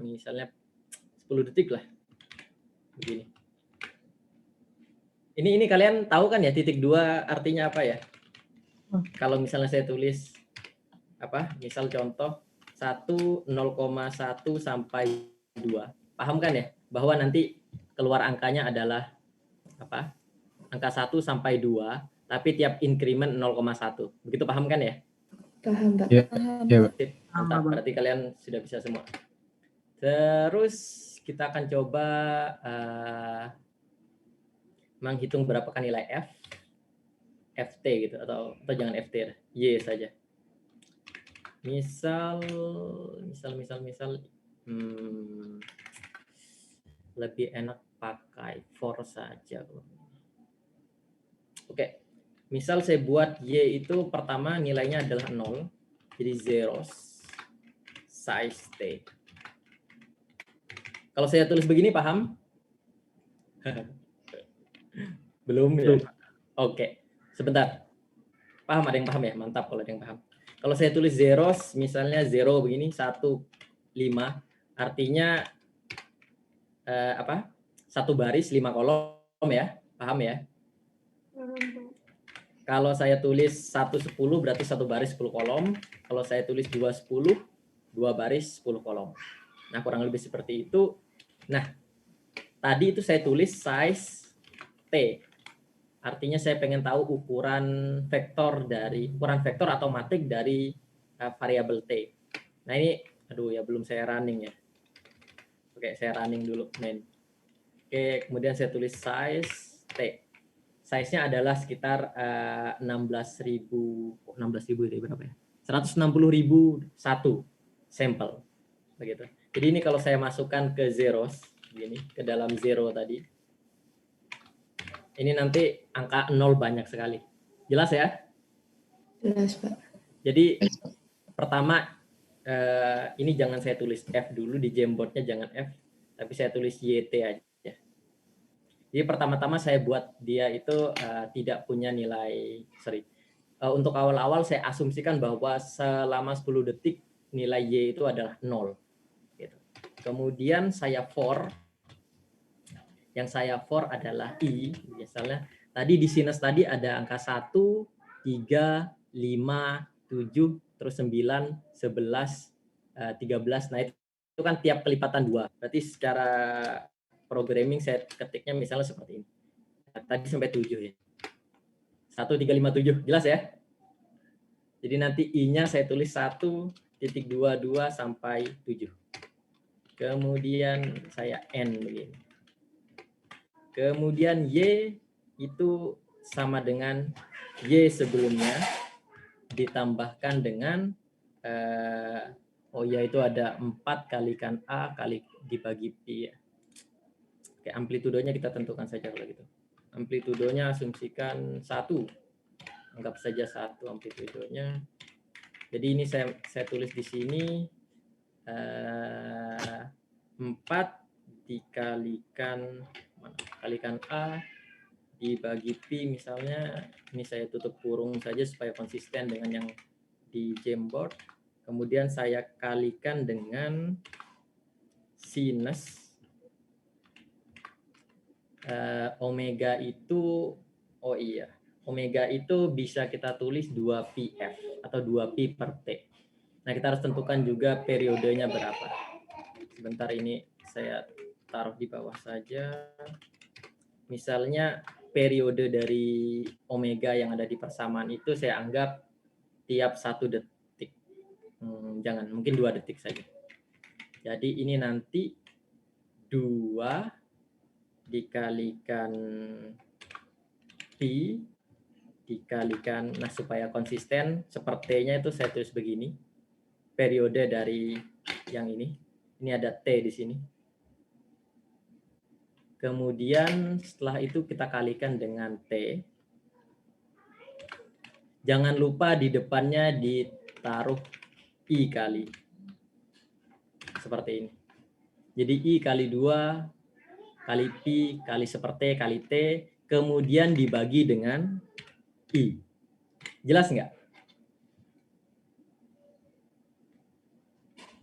10 detik lah. Begini. Ini kalian tahu kan ya titik 2 artinya apa ya? Kalau misalnya saya tulis misal contoh 1 0,1 sampai 2. Paham kan ya? Bahwa nanti keluar angkanya adalah angka 1 sampai 2, tapi tiap increment 0,1. Begitu paham kan ya? Paham, Pak. Iya, Pak. Mantap, berarti kalian sudah bisa semua. Terus kita akan coba menghitung berapakah nilai ft gitu, atau jangan ft, y saja. Misal lebih enak pakai for saja. Oke. Misal saya buat y itu pertama nilainya adalah 0, jadi zeros size t. Kalau saya tulis begini paham? Belum ya? Oke. Sebentar. Paham? Ada yang paham ya? Mantap kalau ada yang paham. Kalau saya tulis zeros, misalnya 0 begini, 1, 5, artinya satu baris 5 kolom ya? Paham ya? Kalau saya tulis 1, 10 berarti satu baris 10 kolom. Kalau saya tulis 2, 10, 2 baris 10 kolom. Nah, kurang lebih seperti itu. Nah, tadi itu saya tulis size T. Artinya saya pengen tahu ukuran vektor atau matrik dari variabel T. Nah, ini belum saya running ya. Oke, saya running dulu main. Oke, kemudian saya tulis size T. Size-nya adalah sekitar 16.000 itu berapa ya? 160.001 sampel. Begitu. Jadi ini kalau saya masukkan ke zeros, begini, ke dalam zero tadi. Ini nanti angka 0 banyak sekali. Jelas ya? Jelas, Pak. Jadi pertama ini jangan saya tulis F dulu di Jamboard-nya, jangan F, tapi saya tulis YT aja. Jadi pertama-tama saya buat dia itu tidak punya nilai, untuk awal-awal saya asumsikan bahwa selama 10 detik nilai Y itu adalah 0. Gitu. Kemudian saya for, yang saya for adalah I, misalnya tadi di sinus tadi ada angka 1, 3, 5, 7, terus 9, 11, 13, nah itu kan tiap kelipatan 2, berarti secara programming saya ketiknya misalnya seperti ini. Tadi sampai 7 ya. 1, 3, 5, 7. Jelas ya? Jadi nanti I-nya saya tulis 1.22 sampai 7. Kemudian saya N begini. Kemudian Y itu sama dengan Y sebelumnya ditambahkan dengan itu ada 4 kalikan A kali dibagi Pi ya. Oke, amplitudonya kita tentukan saja kalau gitu. Amplitudonya asumsikan 1. Anggap saja 1 amplitudonya. Jadi ini saya tulis di sini 4 dikalikan A dibagi Pi misalnya. Ini saya tutup kurung saja supaya konsisten dengan yang di Jamboard. Kemudian saya kalikan dengan sinus omega itu, omega itu bisa kita tulis 2πf atau 2pi per T. Nah, kita harus tentukan juga periodenya berapa. Sebentar, ini saya taruh di bawah saja. Misalnya periode dari omega yang ada di persamaan itu saya anggap tiap 1 detik. Jangan, mungkin 2 detik saja. Jadi ini nanti 2 dikalikan Pi dikalikan, nah supaya konsisten sepertinya itu saya tulis begini. Periode dari yang ini ada T di sini. Kemudian setelah itu kita kalikan dengan T. Jangan lupa di depannya ditaruh I kali. Seperti ini. Jadi I kali 2 kali Pi kali seperti kali T, kemudian dibagi dengan I. Jelas nggak?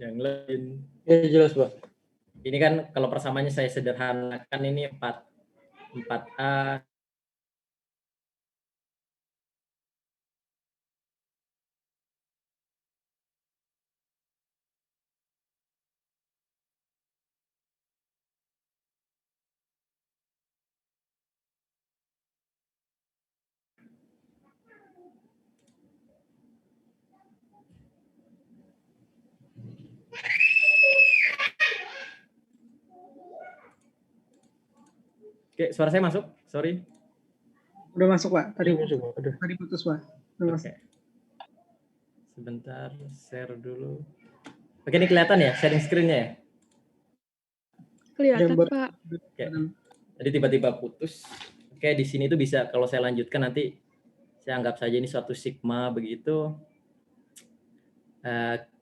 Yang lain? Ya, jelas, Pak. Ini kan kalau persamaannya saya sederhanakan, ini 4A Oke, suara saya masuk? Sorry. Udah masuk, Pak. Tadi Masuk, Pak. Udah. tadi putus, Pak. Udah masuk. Oke. Sebentar, share dulu. Oke, ini kelihatan ya sharing screen-nya ya? Kelihatan, Jamboard. Pak. Oke. Jadi tiba-tiba putus. Oke, di sini tuh bisa, kalau saya lanjutkan nanti saya anggap saja ini suatu sigma begitu.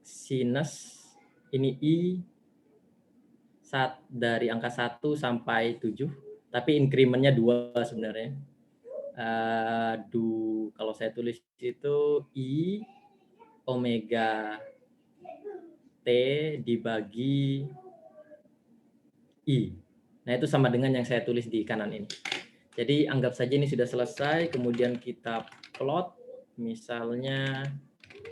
Sinus ini I dari angka 1 sampai 7, tapi increment-nya 2 sebenarnya. Kalau saya tulis itu I omega T dibagi I. Nah, itu sama dengan yang saya tulis di kanan ini. Jadi anggap saja ini sudah selesai, kemudian kita plot. Misalnya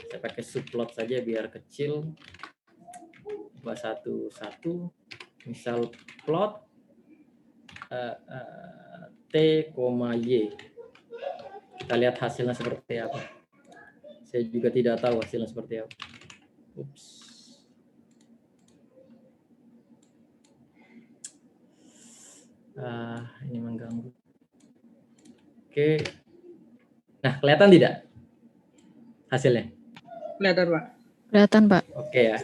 saya pakai subplot saja biar kecil. 211. Misal plot T, Y. Kita lihat hasilnya seperti apa. Saya juga tidak tahu hasilnya seperti apa. Ups. Ini mengganggu. Oke. Nah, kelihatan tidak hasilnya? Kelihatan, Pak. Kelihatan, Pak. Oke ya.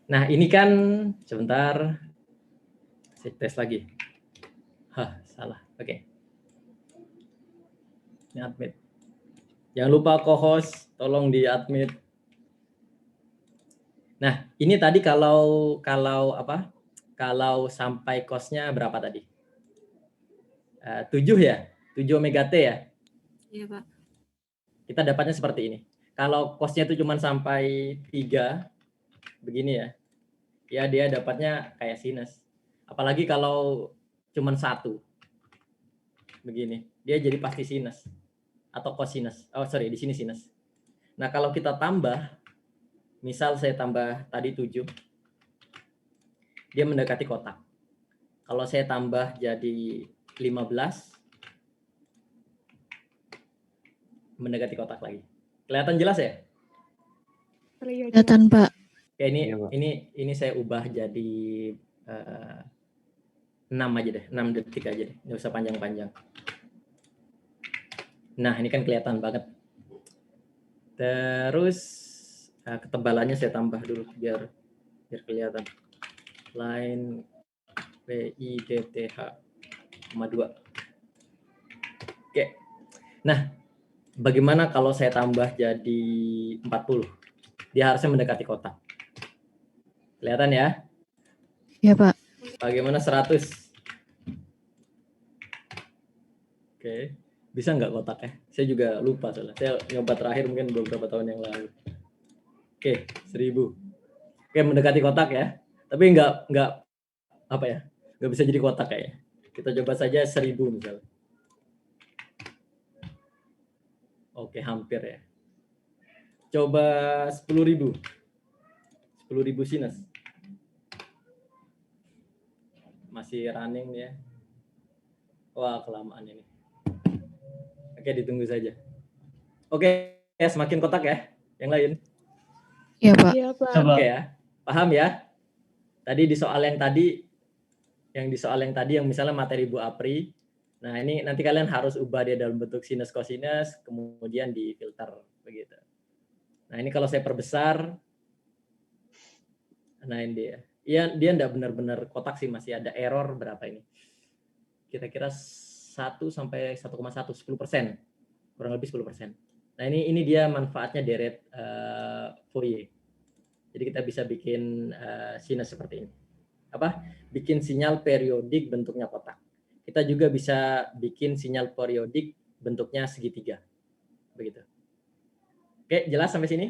Nah, ini kan sebentar. Saya tes lagi. Salah. Oke. Ini admit. Jangan lupa co-host, tolong di admit. Nah, ini tadi kalau sampai cost-nya berapa tadi? 7 ya? 7 omega T ya? Iya, Pak. Kita dapatnya seperti ini. Kalau cost-nya itu cuma sampai 3, begini ya. Ya, dia dapatnya kayak sinus. Apalagi kalau cuma 1. Begini. Dia jadi pasti sinus. Atau cosinus. Di sini sinus. Nah, kalau kita tambah, misal saya tambah tadi 7, dia mendekati kotak. Kalau saya tambah jadi 15, mendekati kotak lagi. Kelihatan jelas ya? Kelihatan, Pak. Oke, Iya, Pak. ini saya ubah jadi 6 aja deh, 6 detik aja deh, nggak usah panjang-panjang. Nah, ini kan kelihatan banget. Terus ketebalannya saya tambah dulu biar kelihatan. Line PIDTH 2. Oke. Nah, bagaimana kalau saya tambah jadi 40? Dia harusnya mendekati kotak. Kelihatan ya? Iya, Pak. Bagaimana 100? Oke. Bisa nggak kotaknya? Saya juga lupa soalnya. Saya nyoba terakhir mungkin beberapa tahun yang lalu. Oke, 1000. Oke, mendekati kotak ya. Tapi nggak apa ya? Nggak bisa jadi kotak kayaknya. Kita coba saja 1000 misalnya. Oke, hampir ya. Coba 10.000. 10.000 sinus. Masih running ya. Wah, kelamaan ini. Oke, ditunggu saja. Oke, semakin kotak ya. Yang lain. Iya, Pak. Oke ya. Paham ya? Tadi di soal yang tadi yang misalnya materi Bu Apri. Nah, ini nanti kalian harus ubah dia dalam bentuk sinus kosinus, kemudian difilter begitu. Nah, ini kalau saya perbesar, nah ini dia. Dia enggak benar-benar kotak sih, masih ada error berapa ini? Kira-kira 1 sampai 1,1, 10%. Kurang lebih 10%. Nah, ini dia manfaatnya deret Fourier. Jadi kita bisa bikin sinus seperti ini. Bikin sinyal periodik bentuknya kotak. Kita juga bisa bikin sinyal periodik bentuknya segitiga. Begitu. Oke, jelas sampai sini?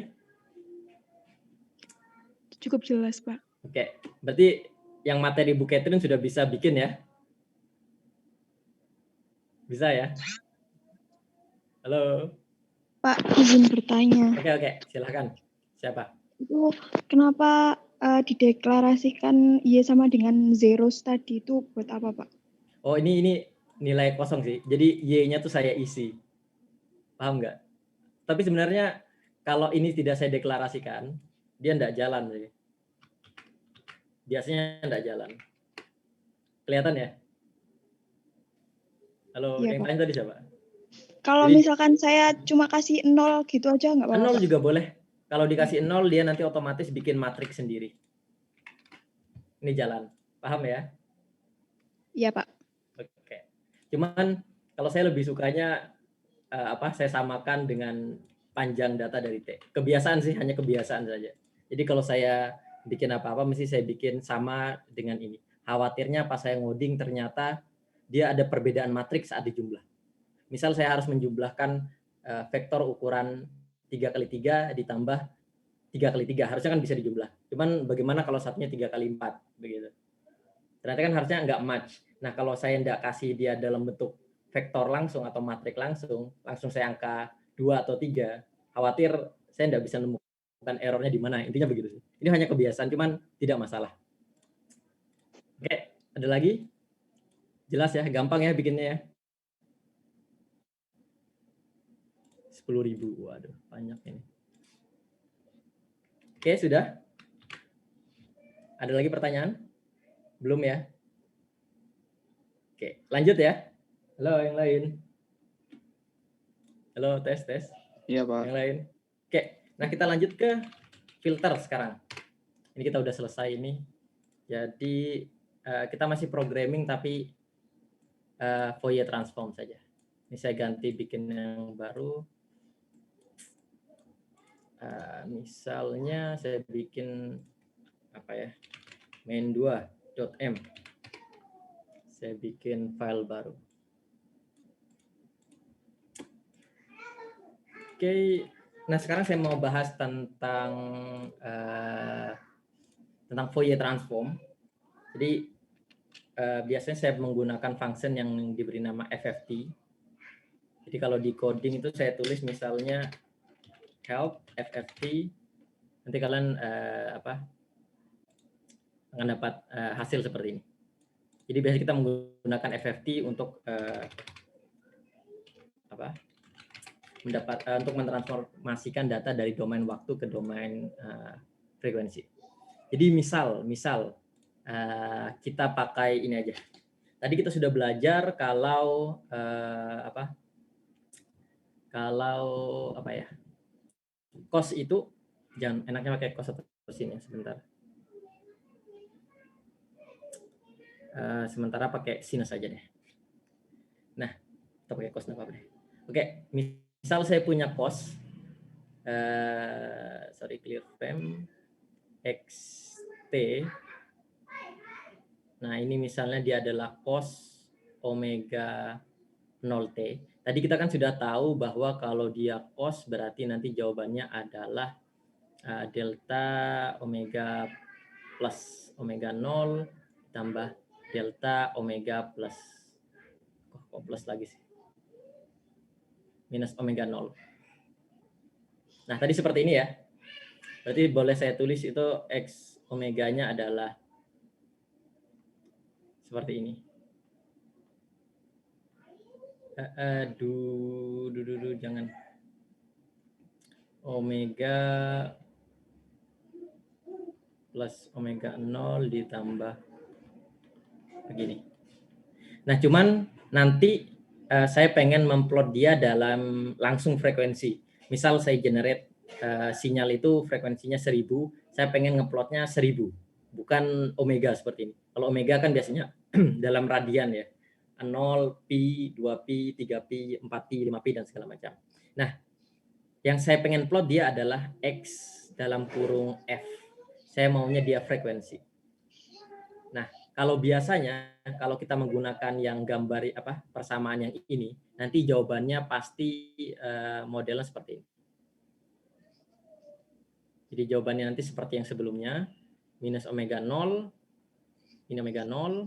Cukup jelas, Pak. Oke, berarti yang materi Bu Catherine sudah bisa bikin ya? Bisa ya? Halo? Pak, izin bertanya. Oke, silakan. Siapa? Itu kenapa dideklarasikan Y sama dengan zeros tadi itu buat apa, Pak? Oh, ini nilai kosong sih. Jadi Y-nya tuh saya isi. Paham nggak? Tapi sebenarnya kalau ini tidak saya deklarasikan, dia nggak jalan sih. Biasanya nggak jalan. Kelihatan ya? Halo, Iya, yang Pak. lain tadi siapa? Kalau Jadi- misalkan saya cuma kasih 0 gitu aja nggak apa-apa, 0 Pak? juga boleh. Kalau dikasih 0, dia nanti otomatis bikin matriks sendiri. Ini jalan. Paham ya? Iya, Pak. Oke. Cuman kalau saya lebih sukanya saya samakan dengan panjang data dari T. Kebiasaan sih, hanya kebiasaan saja. Jadi kalau saya bikin apa-apa mesti saya bikin sama dengan ini. Khawatirnya pas saya ngoding ternyata dia ada perbedaan matriks saat dijumlah. Misal saya harus menjumlahkan vektor ukuran 3x3 ditambah 3x3, harusnya kan bisa dijumlah. Cuman bagaimana kalau satunya 3x4 begitu. Ternyata kan harusnya nggak match. Nah, kalau saya nggak kasih dia dalam bentuk vektor langsung atau matrik langsung saya angka 2 atau 3, khawatir saya nggak bisa menemukan errornya di mana. Intinya begitu sih. Ini hanya kebiasaan, cuman tidak masalah. Oke, ada lagi? Jelas ya, gampang ya bikinnya ya. 10.000, waduh, banyak ini. Oke, sudah? Ada lagi pertanyaan? Belum ya? Oke, lanjut ya. Halo, yang lain. Halo, tes. Iya, Pak. Yang lain. Oke, nah kita lanjut ke filter sekarang. Ini kita udah selesai ini. Jadi kita masih programming tapi Fourier transform saja. Ini saya ganti bikin yang baru. Misalnya saya bikin main2.m. Saya bikin file baru. Oke, nah sekarang saya mau bahas tentang Fourier transform. Jadi biasanya saya menggunakan function yang diberi nama FFT. Jadi kalau di coding itu saya tulis misalnya help FFT, nanti kalian akan dapat hasil seperti ini. Jadi biasanya kita menggunakan FFT untuk untuk mentransformasikan data dari domain waktu ke domain frekuensi. Jadi misal kita pakai ini aja. Tadi kita sudah belajar kalau cos itu jangan enaknya pakai cos atau sin ya sebentar. Sementara pakai sinus aja deh. Nah, kita pakai cos apa deh. Oke, misal saya punya cos clear frame xt. Nah, ini misalnya dia adalah cos omega 0t. Tadi kita kan sudah tahu bahwa kalau dia cos berarti nanti jawabannya adalah delta omega plus omega 0 tambah delta omega plus kok plus lagi sih minus omega 0. Nah, tadi seperti ini ya. Berarti boleh saya tulis itu x omeganya adalah seperti ini. Jangan. Omega plus omega 0 ditambah begini. Nah, cuman nanti saya pengen memplot dia dalam langsung frekuensi. Misal saya generate sinyal itu frekuensinya 1000, saya pengen ngeplotnya 1000, bukan omega seperti ini. Kalau omega kan biasanya dalam radian ya. 0, pi, 2pi, 3pi, 4pi, 5pi, dan segala macam. Nah, yang saya pengen plot dia adalah X dalam kurung F. Saya maunya dia frekuensi. Nah, kalau biasanya, kalau kita menggunakan yang gambar persamaan yang ini, nanti jawabannya pasti modelnya seperti ini. Jadi jawabannya nanti seperti yang sebelumnya, minus omega 0, ini omega 0,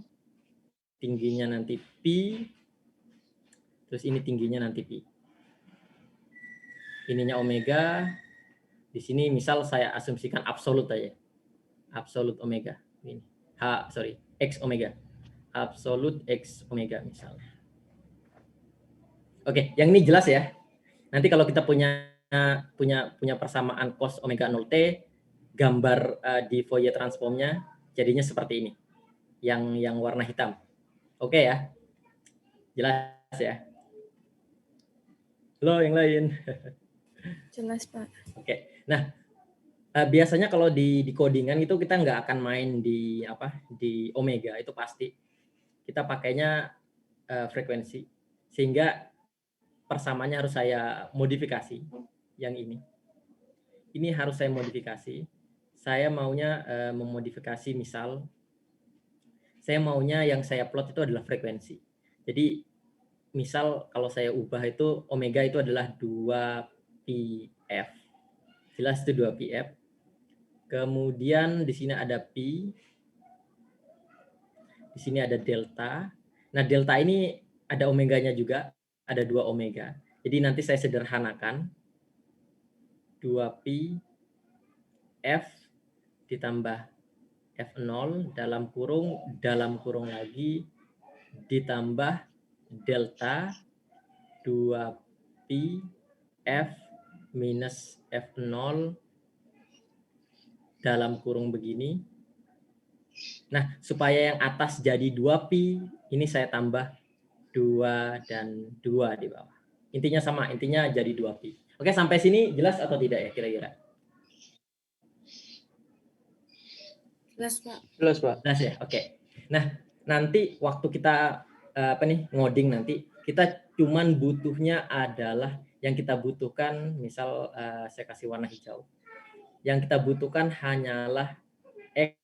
tingginya nanti pi, terus ini tingginya nanti pi. Ininya omega, di sini misal saya asumsikan absolut aja. Absolut omega. Ini. X omega. Absolut X omega misalnya. Oke, yang ini jelas ya. Nanti kalau kita punya persamaan cos omega 0t, gambar di Fourier transformnya jadinya seperti ini. Yang warna hitam. Oke ya. Jelas ya. Halo yang lain. Jelas, Pak. Oke. Nah, biasanya kalau di codingan itu kita nggak akan main di omega, itu pasti. Kita pakainya frekuensi. Sehingga persamaannya harus saya modifikasi yang ini. Ini harus saya modifikasi. Saya maunya memodifikasi misal saya maunya yang saya plot itu adalah frekuensi. Jadi misal kalau saya ubah itu omega itu adalah 2pf. Jelas itu 2pf. Kemudian di sini ada pi. Di sini ada delta. Nah, delta ini ada omeganya juga, ada 2 omega. Jadi nanti saya sederhanakan 2pi f ditambah f0 dalam kurung lagi ditambah delta 2pi f minus f0 dalam kurung begini. Nah, supaya yang atas jadi 2pi, ini saya tambah 2 dan 2 di bawah. Intinya sama, intinya jadi 2pi. Oke, sampai sini jelas atau tidak ya kira-kira? Jelas, Pak. Jelas, Pak. Jelas ya, oke. Nah, nanti waktu kita ngoding nanti, kita cuman butuhnya adalah yang kita butuhkan, misal saya kasih warna hijau. Yang kita butuhkan hanyalah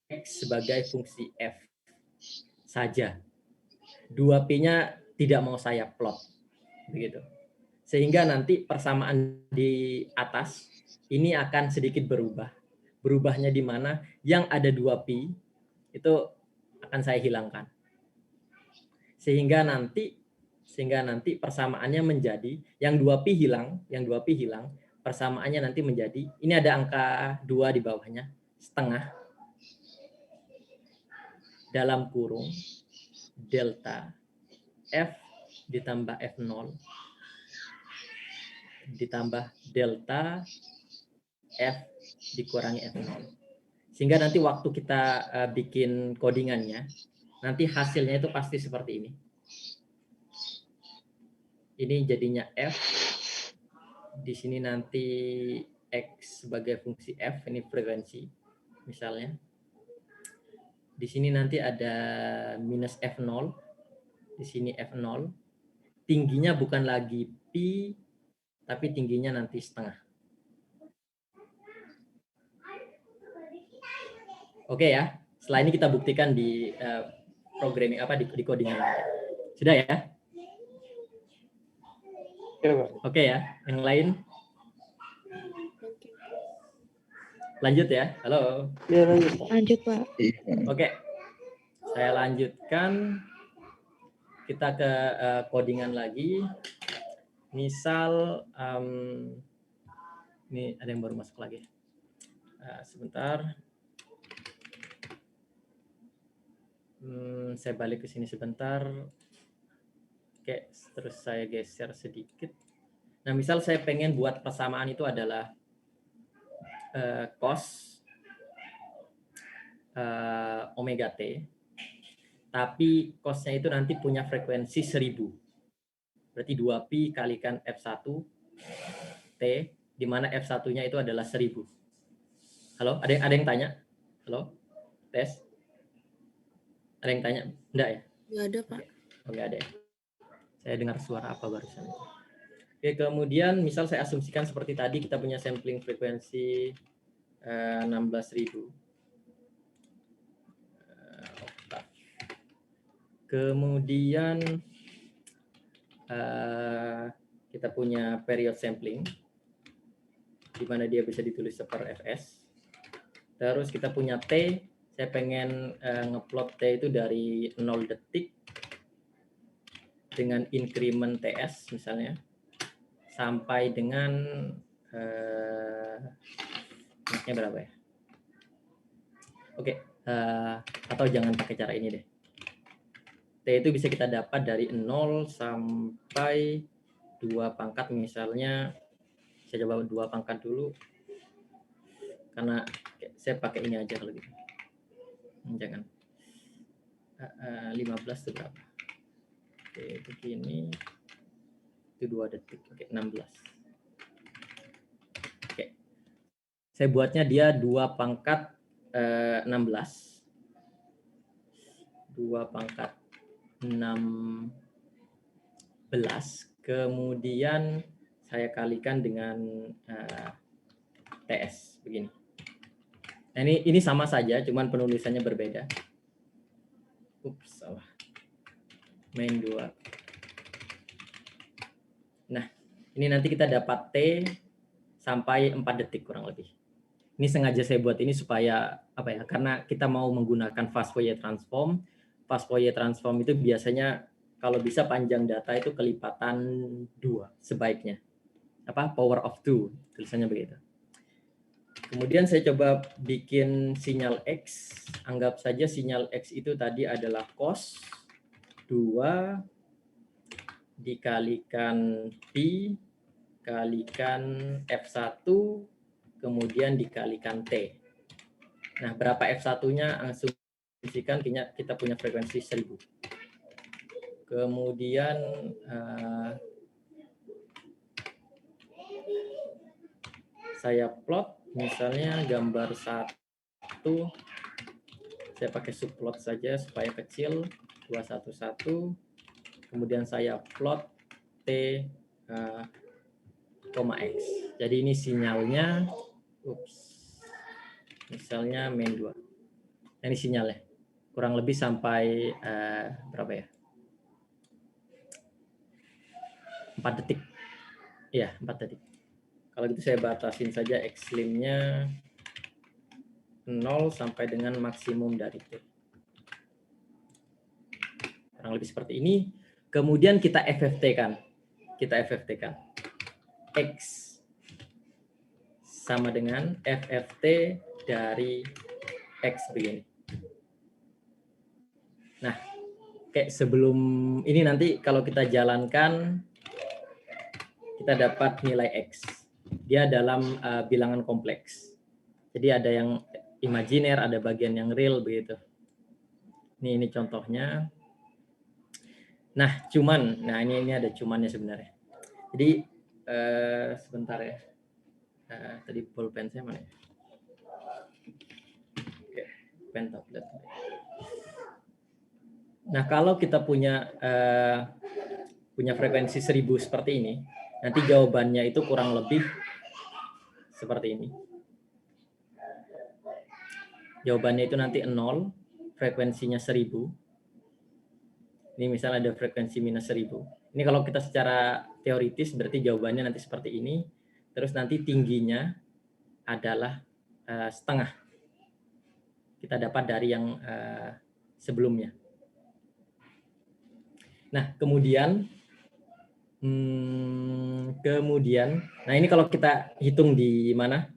X sebagai fungsi F saja. 2P-nya tidak mau saya plot. Begitu. Sehingga nanti persamaan di atas ini akan sedikit berubah. Berubahnya di mana yang ada 2pi itu akan saya hilangkan. Sehingga nanti persamaannya menjadi yang 2pi hilang, persamaannya nanti menjadi ini ada angka 2 di bawahnya, setengah dalam kurung delta f ditambah f0 ditambah delta F dikurangi F0. Sehingga nanti waktu kita bikin codingannya, nanti hasilnya itu pasti seperti ini. Ini jadinya F. Di sini nanti X sebagai fungsi F, ini frekuensi misalnya. Di sini nanti ada minus F0. Di sini F0. Tingginya bukan lagi pi, tapi tingginya nanti setengah. Oke ya, setelah ini kita buktikan di programming di codingan. Sudah ya? Ya, Pak. Oke ya, yang lain lanjut ya. Halo. Ya, lanjut, Pak. Lanjut, Pak. Iya. Oke, saya lanjutkan. Kita ke codingan lagi. Misal, ini ada yang baru masuk lagi. Sebentar. Saya balik ke sini sebentar. Oke, terus saya geser sedikit. Nah, misal saya pengen buat persamaan itu adalah cos omega t, tapi cosnya itu nanti punya frekuensi 1000. Berarti 2pi kalikan F1 T, di mana F1-nya itu adalah 1000. Halo, ada yang tanya? Halo, tes? Ada yang tanya? Enggak ya? Nggak ada, Pak. Oh, enggak ada ya? Saya dengar suara apa barusan. Oke, kemudian misal saya asumsikan seperti tadi, kita punya sampling frekuensi 16.000. Kemudian kita punya period sampling, di mana dia bisa ditulis per Fs. Terus kita punya T, saya pengen ngeplot T itu dari 0 detik dengan increment TS misalnya, sampai dengan ini berapa ya? Oke, atau jangan pakai cara ini deh. T itu bisa kita dapat dari 0 sampai 2 pangkat misalnya. Saya coba 2 pangkat dulu. Karena saya pakai ini aja kalau gitu. Jangan. 15 itu berapa? Oke, begini. Itu 2 detik. Oke, 16. Oke. Saya buatnya dia 2 pangkat 16. 2 pangkat 16, kemudian saya kalikan dengan TS begini. Nah, ini sama saja, cuman penulisannya berbeda. Ups, salah. Main 2. Nah, ini nanti kita dapat T sampai 4 detik kurang lebih. Ini sengaja saya buat ini supaya apa ya? Karena kita mau menggunakan fast Fourier transform. Fast Fourier transform itu biasanya kalau bisa panjang data itu kelipatan 2 sebaiknya. Power of 2 tulisannya begitu. Kemudian saya coba bikin sinyal X. Anggap saja sinyal X itu tadi adalah cos 2 dikalikan pi kalikan F1 kemudian dikalikan T. Nah, berapa F1-nya? Asumsikan kita punya frekuensi 1000. Kemudian saya plot misalnya gambar 1, saya pakai subplot saja supaya kecil, 211, kemudian saya plot T, X. Jadi ini sinyalnya, misalnya main 2. Nah, ini sinyalnya, kurang lebih sampai berapa ya? 4 detik. Iya, 4 detik. Kalau gitu saya batasin saja X-lim-nya 0 sampai dengan maksimum dari T. Kurang lebih seperti ini. Kemudian kita FFT-kan. X sama dengan FFT dari X begini. Nah, kayak sebelum ini nanti kalau kita jalankan kita dapat nilai X. Dia dalam bilangan kompleks. Jadi ada yang imajiner, ada bagian yang real begitu. Ini contohnya. Nah, ini ada cumannya sebenarnya. Jadi sebentar ya. Tadi pulpen saya mana ya? Oke, pen tablet. Nah, kalau kita punya frekuensi 1000 seperti ini, nanti jawabannya itu kurang lebih seperti ini. Jawabannya itu nanti 0, frekuensinya 1000. Ini misalnya ada frekuensi minus 1000. Ini kalau kita secara teoritis berarti jawabannya nanti seperti ini. Terus nanti tingginya adalah setengah. Kita dapat dari yang sebelumnya. Nah, kemudian, nah ini kalau kita hitung di mana?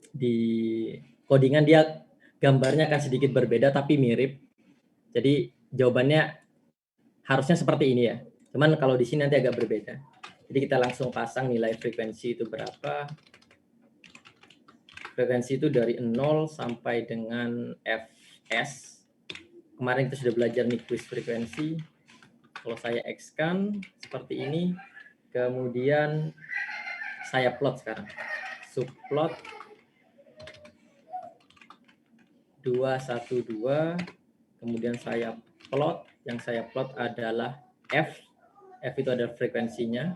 Di codingan dia gambarnya akan sedikit berbeda tapi mirip. Jadi jawabannya harusnya seperti ini ya. Cuman kalau di sini nanti agak berbeda. Jadi kita langsung pasang nilai frekuensi itu berapa. Frekuensi itu dari 0 sampai dengan Fs. Kemarin kita sudah belajar Nyquist frekuensi. Kalau saya X-kan seperti ini. Kemudian saya plot sekarang. Subplot 212, kemudian saya plot, yang saya plot adalah F itu adalah frekuensinya,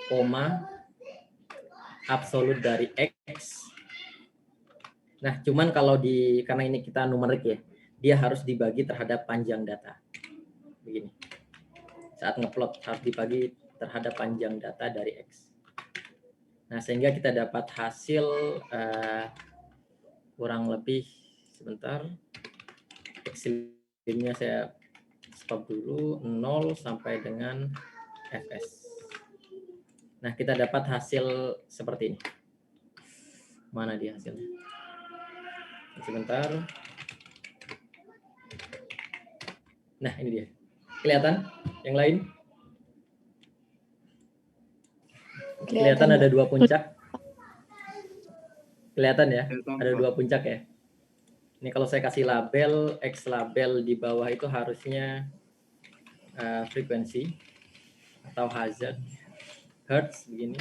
koma, absolut dari X. Nah, cuman kalau karena ini kita numerik ya, dia harus dibagi terhadap panjang data. Begini. Saat ngeplot harus dibagi terhadap panjang data dari X. Nah, sehingga kita dapat hasil kurang lebih sebentar, X-limnya saya stop dulu, 0 sampai dengan Fs. Nah, kita dapat hasil seperti ini. Mana dia hasilnya? Sebentar. Nah, ini dia. Kelihatan? Yang lain? Kelihatan ada 2 puncak. Kelihatan ya? Ada 2 puncak ya? Ini kalau saya kasih label, X label di bawah itu harusnya frekuensi atau hazard, hertz begini.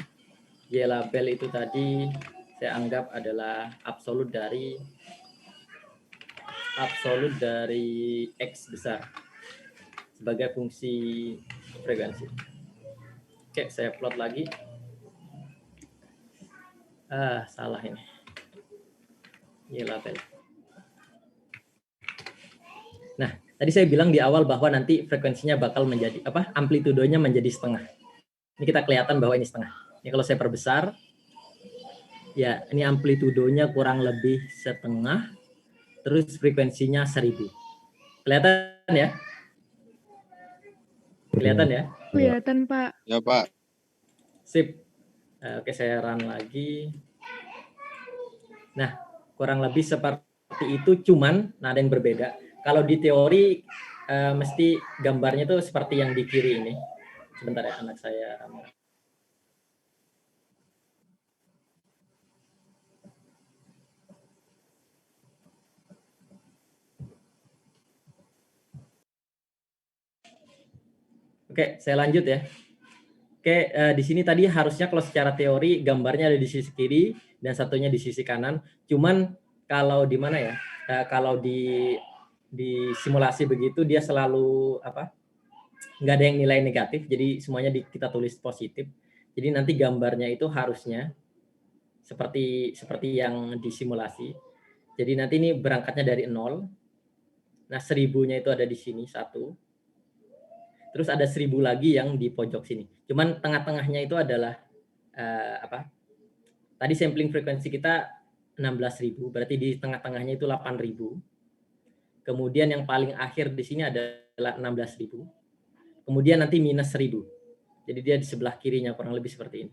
Y label itu tadi saya anggap adalah absolut dari X besar sebagai fungsi frekuensi. Oke, saya plot lagi. Salah ini. Y label. Nah, tadi saya bilang di awal bahwa nanti frekuensinya bakal menjadi amplitudonya menjadi setengah. Ini kita kelihatan bahwa ini setengah. Ini kalau saya perbesar, ya ini amplitudonya kurang lebih setengah, terus frekuensinya 1000. Kelihatan ya? Kelihatan ya? Kelihatan, Pak. Ya, Pak. Sip. Oke, saya run lagi. Nah, kurang lebih seperti itu, cuman ada yang berbeda. Kalau di teori mesti gambarnya tuh seperti yang di kiri ini. Sebentar ya, anak saya. Oke, saya lanjut ya. Oke, di sini tadi harusnya kalau secara teori gambarnya ada di sisi kiri dan satunya di sisi kanan. Cuman kalau di mana ya? Kalau di simulasi begitu dia selalu nggak ada yang nilai negatif, jadi semuanya kita tulis positif. Jadi nanti gambarnya itu harusnya seperti yang di simulasi. Jadi nanti ini berangkatnya dari 0. Nah, 1000-nya itu ada di sini 1. Terus ada 1000 lagi yang di pojok sini. Cuman tengah-tengahnya itu adalah tadi sampling frekuensi kita 16.000, berarti di tengah-tengahnya itu 8.000. Kemudian yang paling akhir di sini adalah 16.000. Kemudian nanti minus 1000. Jadi dia di sebelah kirinya kurang lebih seperti ini.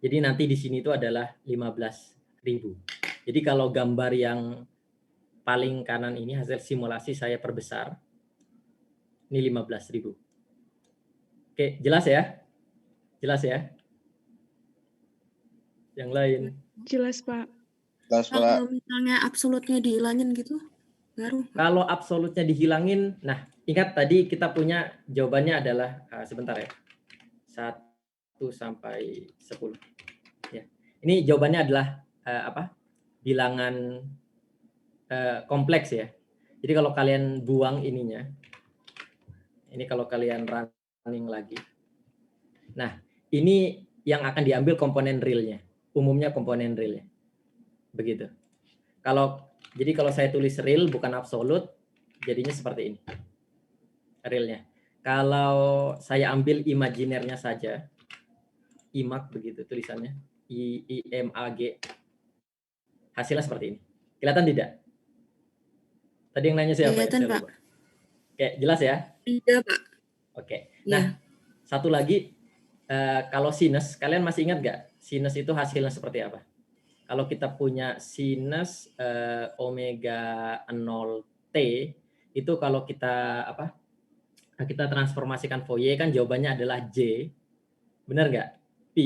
Jadi nanti di sini itu adalah 15.000. Jadi kalau gambar yang paling kanan ini hasil simulasi saya perbesar. Ini 15.000. Oke, jelas ya? Jelas ya? Yang lain. Jelas, Pak. Jelas, Pak. Kalau misalnya absolutnya dihilangin gitu, baru. Kalau absolutnya dihilangin, nah ingat tadi kita punya jawabannya adalah sebentar ya, 1 sampai 10. Ya. Ini jawabannya adalah bilangan kompleks ya. Jadi kalau kalian buang ininya, ini kalau kalian running lagi. Nah, ini yang akan diambil komponen realnya. Umumnya komponen realnya. Begitu. Jadi kalau saya tulis real bukan absolut, jadinya seperti ini. Realnya. Kalau saya ambil imaginernya saja, imag begitu tulisannya, IMAG, hasilnya seperti ini. Kelihatan tidak? Tadi yang nanya siapa? Kelihatan, Pak. Oke, jelas ya? Iya, Pak. Oke. Nah, satu lagi, kalau sinus, kalian masih ingat nggak? Sinus itu hasilnya seperti apa? Kalau kita punya sinus omega 0T, itu kalau kita kita transformasikan Fourier kan jawabannya adalah J. Benar nggak? P.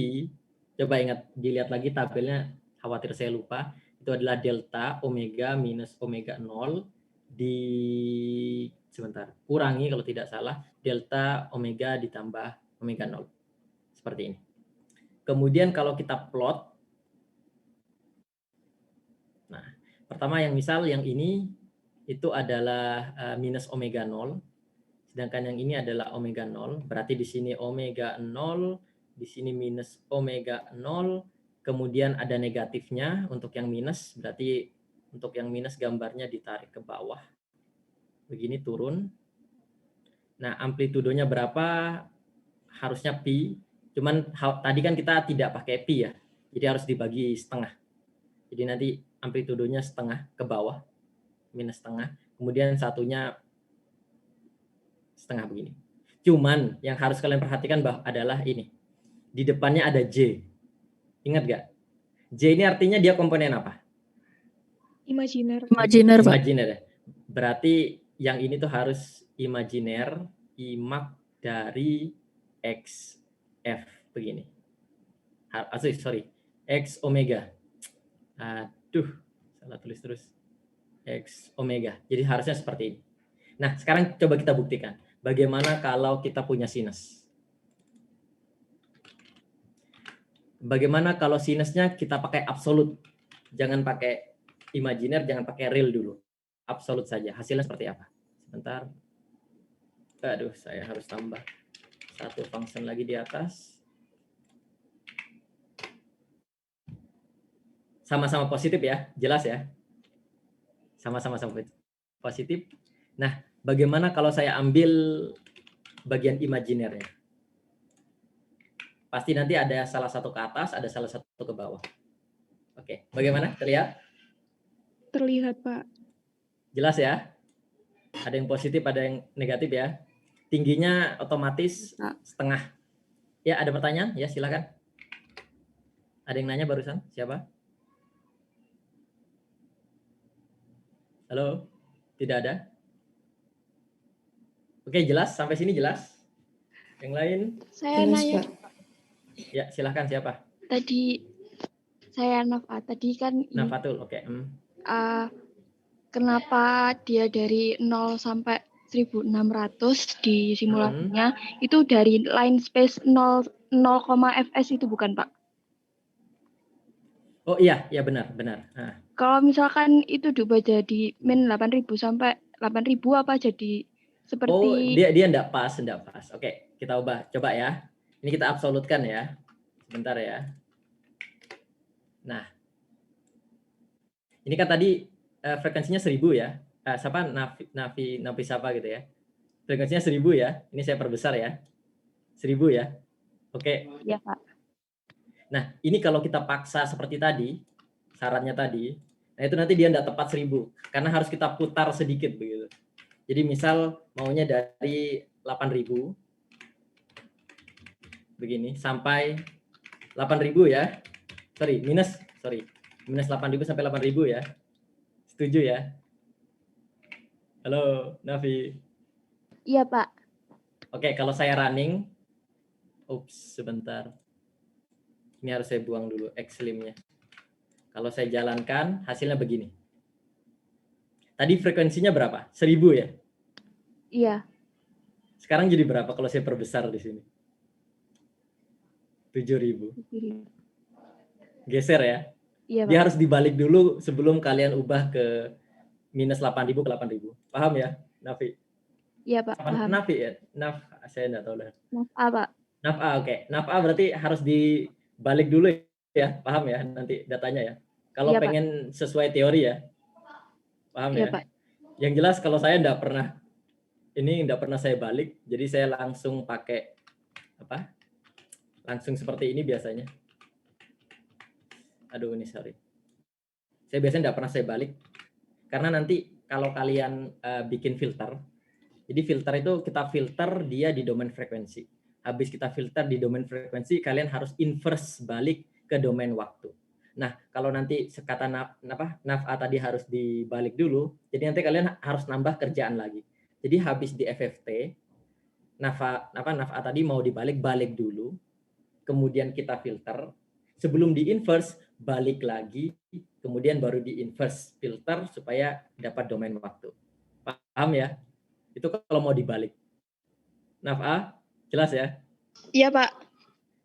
Coba ingat, dilihat lagi tabelnya, khawatir saya lupa. Itu adalah delta omega minus omega 0 kurangi kalau tidak salah delta omega ditambah omega 0. Seperti ini. Kemudian kalau kita plot, nah pertama yang ini itu adalah minus omega 0, sedangkan yang ini adalah omega 0, berarti di sini omega 0, di sini minus omega 0, kemudian ada negatifnya untuk yang minus, berarti untuk yang minus gambarnya ditarik ke bawah. Begini turun. Nah, amplitudonya berapa? Harusnya pi. Cuman tadi kan kita tidak pakai pi ya. Jadi harus dibagi setengah. Jadi nanti amplitudonya setengah ke bawah. Minus setengah. Kemudian satunya setengah begini. Cuman yang harus kalian perhatikan adalah ini. Di depannya ada J. Ingat gak? J ini artinya dia komponen apa? Imajiner. Imajiner, Pak. Imajiner ya. Berarti yang ini tuh harus imajiner, imag dari XF begini. Sorry, X omega. Aduh, salah tulis terus. X omega. Jadi harusnya seperti ini. Nah, sekarang coba kita buktikan. Bagaimana kalau kita punya sinus? Bagaimana kalau sinusnya kita pakai absolut? Jangan pakai imajiner, jangan pakai real dulu. Absolut saja. Hasilnya seperti apa? Sebentar. Aduh, saya harus tambah satu function lagi di atas. Sama-sama positif ya, jelas ya. Sama-sama positif. Nah, bagaimana kalau saya ambil bagian imajinernya? Pasti nanti ada salah satu ke atas, ada salah satu ke bawah. Oke, bagaimana? Terlihat? Terlihat, Pak. Jelas ya? Ada yang positif, ada yang negatif ya. Tingginya otomatis setengah. Ya, ada pertanyaan? Ya, silakan. Ada yang nanya barusan? Siapa? Halo? Tidak ada? Oke, jelas? Sampai sini jelas? Yang lain? Saya nanya. Ya, silakan siapa? Tadi saya Nafa. Tadi kan Nafatul, oke. Kenapa dia dari 0 sampai 1600 di simulasinya itu dari line space 0, fs itu bukan, Pak? Oh iya, ya benar. Nah. Kalau misalkan itu diubah jadi min 8000 sampai 8000 apa jadi seperti? Oh, dia enggak pas. Oke, kita ubah. Coba ya. Ini kita absolutkan ya. Sebentar ya. Nah. Ini kan tadi frekuensinya 1000 ya. Siapa? Nafi siapa gitu ya. Frekuensinya 1000 ya. Ini saya perbesar ya. 1000 ya. Oke. Ya, Pak. Nah, ini kalau kita paksa seperti tadi, syaratnya tadi, nah itu nanti dia enggak tepat 1000 karena harus kita putar sedikit begitu. Jadi misal maunya dari 8000 begini sampai 8000 ya. Minus 8000 sampai 8000 ya. Setuju ya? Halo, Nafi. Iya, Pak. Oke, kalau saya running, sebentar. Ini harus saya buang dulu X-limnya. Kalau saya jalankan, hasilnya begini. Tadi frekuensinya berapa? 1000 ya? Iya. Sekarang jadi berapa kalau saya perbesar di sini? 7.000. Geser ya? Iya, Dia Pak. harus dibalik dulu sebelum kalian ubah ke minus 8.000 ke 8.000. Paham ya, Nafi? Iya, Pak. Apa Paham. Nafi ya? Saya enggak tahu dah. Maaf, Pak. Naf A, oke. Naf A berarti harus dibalik dulu ya, paham ya nanti datanya ya. Kalau Iya, Pak. pengen sesuai teori ya, paham Iya, ya. Pak. Yang jelas kalau saya enggak pernah saya balik, jadi saya langsung pakai apa? Langsung seperti ini biasanya. Aduh ini sorry. Saya biasanya enggak pernah saya balik, karena nanti kalau kalian bikin filter, jadi filter itu kita filter dia di domain frekuensi. Habis kita filter di domain frekuensi, kalian harus inverse balik ke domain waktu. Nah, kalau nanti kata naf A tadi harus dibalik dulu, jadi nanti kalian harus nambah kerjaan lagi. Jadi habis di FFT, naf A tadi mau balik dulu, kemudian kita filter, sebelum di inverse balik lagi, kemudian baru di inverse filter supaya dapat domain waktu. Paham ya? Itu kalau mau dibalik. Naf A, jelas ya? Iya, Pak.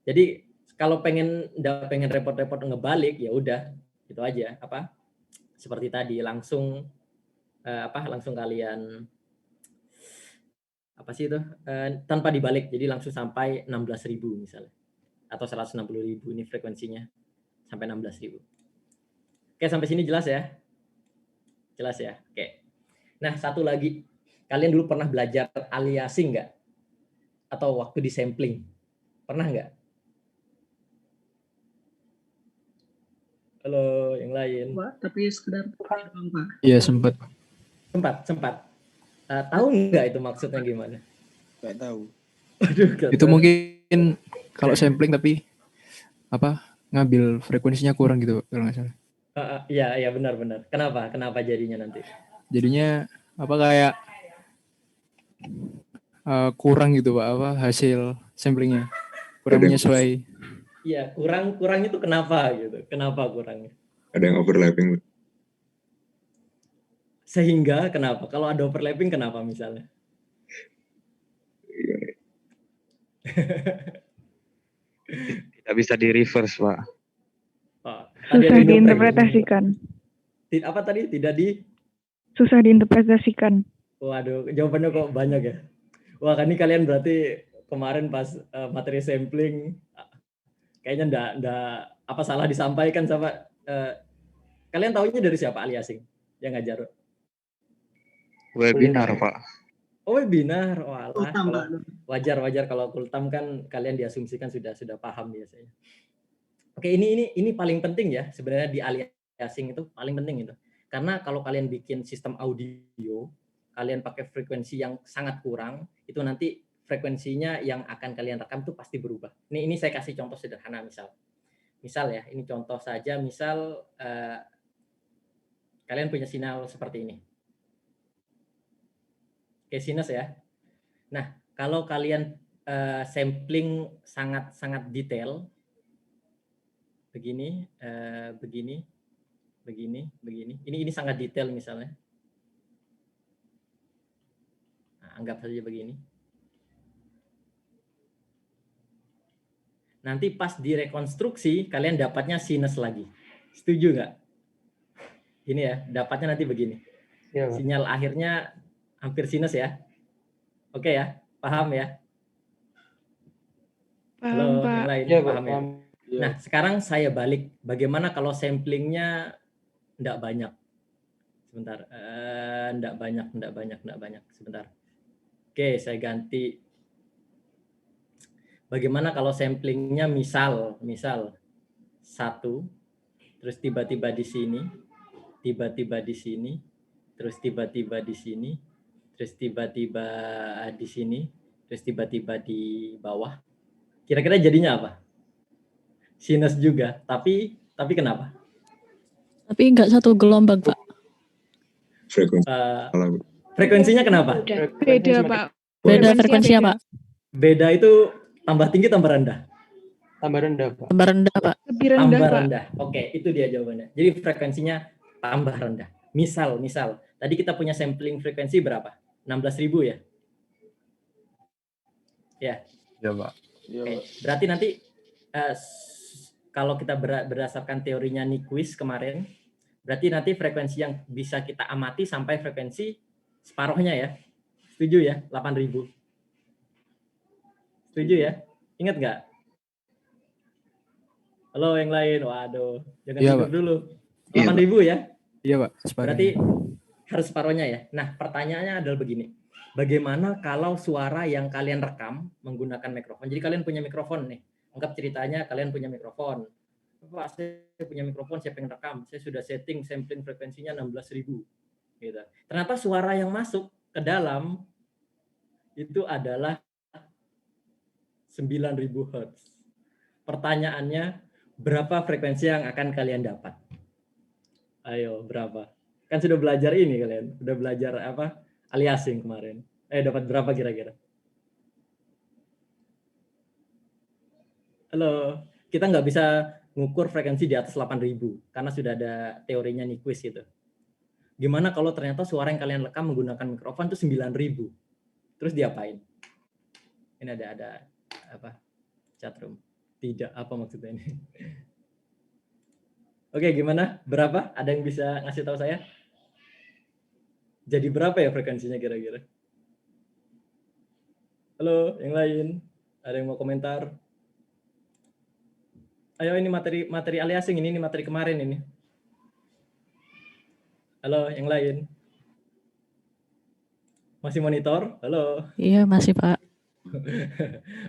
Jadi kalau pengen repot-repot ngebalik ya udah gitu aja seperti tadi langsung langsung kalian tanpa dibalik, jadi langsung sampai 16.000 misalnya atau 160.000 ini frekuensinya sampai 16.000. Oke, sampai sini jelas ya? Jelas ya? Oke. Nah, satu lagi, kalian dulu pernah belajar aliasing nggak? Atau waktu di sampling? Pernah nggak? Halo, yang lain. Pak, tapi sekedar doang, Pak. Iya, sempat. Sempat. Tahu nggak itu maksudnya gimana? Nggak tahu. Aduh, Itu mungkin kalau sampling tapi ngambil frekuensinya kurang gitu kalau nggak salah. Iya benar. Kenapa jadinya nanti? Jadinya kayak kurang gitu Pak, hasil samplingnya kurang menyesuai. Iya, kurang itu kenapa gitu? Kenapa kurangnya? Ada yang overlapping. Sehingga kenapa? Kalau ada overlapping kenapa misalnya? Tidak bisa di reverse, Pak. Susah diinterpretasikan. Apa tadi? Tidak di? Susah diinterpretasikan. Waduh, jawabannya kok banyak ya? Wah, kan ini kalian berarti kemarin pas materi sampling kayaknya enggak salah disampaikan sama kalian tahunya dari siapa aliasing yang ngajar? Webinar, Pak. Oh, webinar. Walah, Kultam, Pak. Wajar kalau kultam kan kalian diasumsikan sudah paham biasanya. Oke, ini paling penting ya sebenarnya di aliasing itu paling penting itu. Karena kalau kalian bikin sistem audio, kalian pakai frekuensi yang sangat kurang, itu nanti frekuensinya yang akan kalian rekam itu pasti berubah. Ini saya kasih contoh sederhana misal ya, ini contoh saja, misal kalian punya sinyal seperti ini. Oke, sinus ya. Nah, kalau kalian sampling sangat detail, begini. Ini sangat detail misalnya. Nah, anggap saja begini. Nanti pas direkonstruksi kalian dapatnya sinus lagi. Setuju nggak? Ini ya, dapatnya nanti begini. Ya, sinyal akhirnya hampir sinus ya. Oke ya, paham ya? Halo, Pak. yang lain ya, paham ya? Nah, sekarang saya balik. Bagaimana kalau samplingnya enggak banyak? Sebentar. Enggak banyak. Sebentar. Oke, saya ganti. Bagaimana kalau samplingnya misal 1, terus tiba-tiba di sini, tiba-tiba di sini, terus tiba-tiba di sini, terus tiba-tiba di sini, terus tiba-tiba di bawah. Kira-kira jadinya apa? Sinus juga, tapi kenapa? Tapi nggak satu gelombang, Pak. Frekuensinya kenapa? Beda, Pak. Beda frekuensinya, Pak. Beda itu tambah tinggi tambah rendah. Tambah rendah, Pak. Tambah rendah, Pak. Lebih rendah, Tambah Pak. rendah. Oke, itu dia jawabannya. Jadi frekuensinya tambah rendah. Misal, tadi kita punya sampling frekuensi berapa? 16.000 ya? Ya. Iya, Pak. Oke, berarti nanti kalau kita berdasarkan teorinya Nyquist kemarin, berarti nanti frekuensi yang bisa kita amati sampai frekuensi separuhnya ya. Setuju ya? 8.000. Setuju ya? Ingat nggak? Halo yang lain, waduh, jangan Iya, tidur Pak. dulu. Iya, 8.000 ya? Iya, Pak. Separuhnya. Berarti harus separuhnya ya. Nah, pertanyaannya adalah begini. Bagaimana kalau suara yang kalian rekam menggunakan mikrofon? Jadi kalian punya mikrofon nih. Anggap ceritanya kalian punya mikrofon. Pak, saya punya mikrofon, saya pengen rekam. Saya sudah setting sampling frekuensinya 16.000. Gitu. Ternyata suara yang masuk ke dalam itu adalah 9.000 Hz. Pertanyaannya, berapa frekuensi yang akan kalian dapat? Ayo, berapa? Kan sudah belajar ini kalian. Sudah belajar apa? Aliasing kemarin. Dapat berapa kira-kira? Halo. Kita nggak bisa ngukur frekuensi di atas 8.000 karena sudah ada teorinya Nyquist gitu. Gimana kalau ternyata suara yang kalian rekam menggunakan mikrofon itu 9.000? Terus diapain? Ini ada apa? Chatroom. Tidak, apa maksudnya ini? Oke, gimana? Berapa? Ada yang bisa ngasih tahu saya? Jadi berapa ya frekuensinya kira-kira? Halo, yang lain? Ada yang mau komentar? Ayo, ini materi aliasing ini materi kemarin ini. Halo, yang lain? Masih monitor? Halo. Iya, masih, Pak.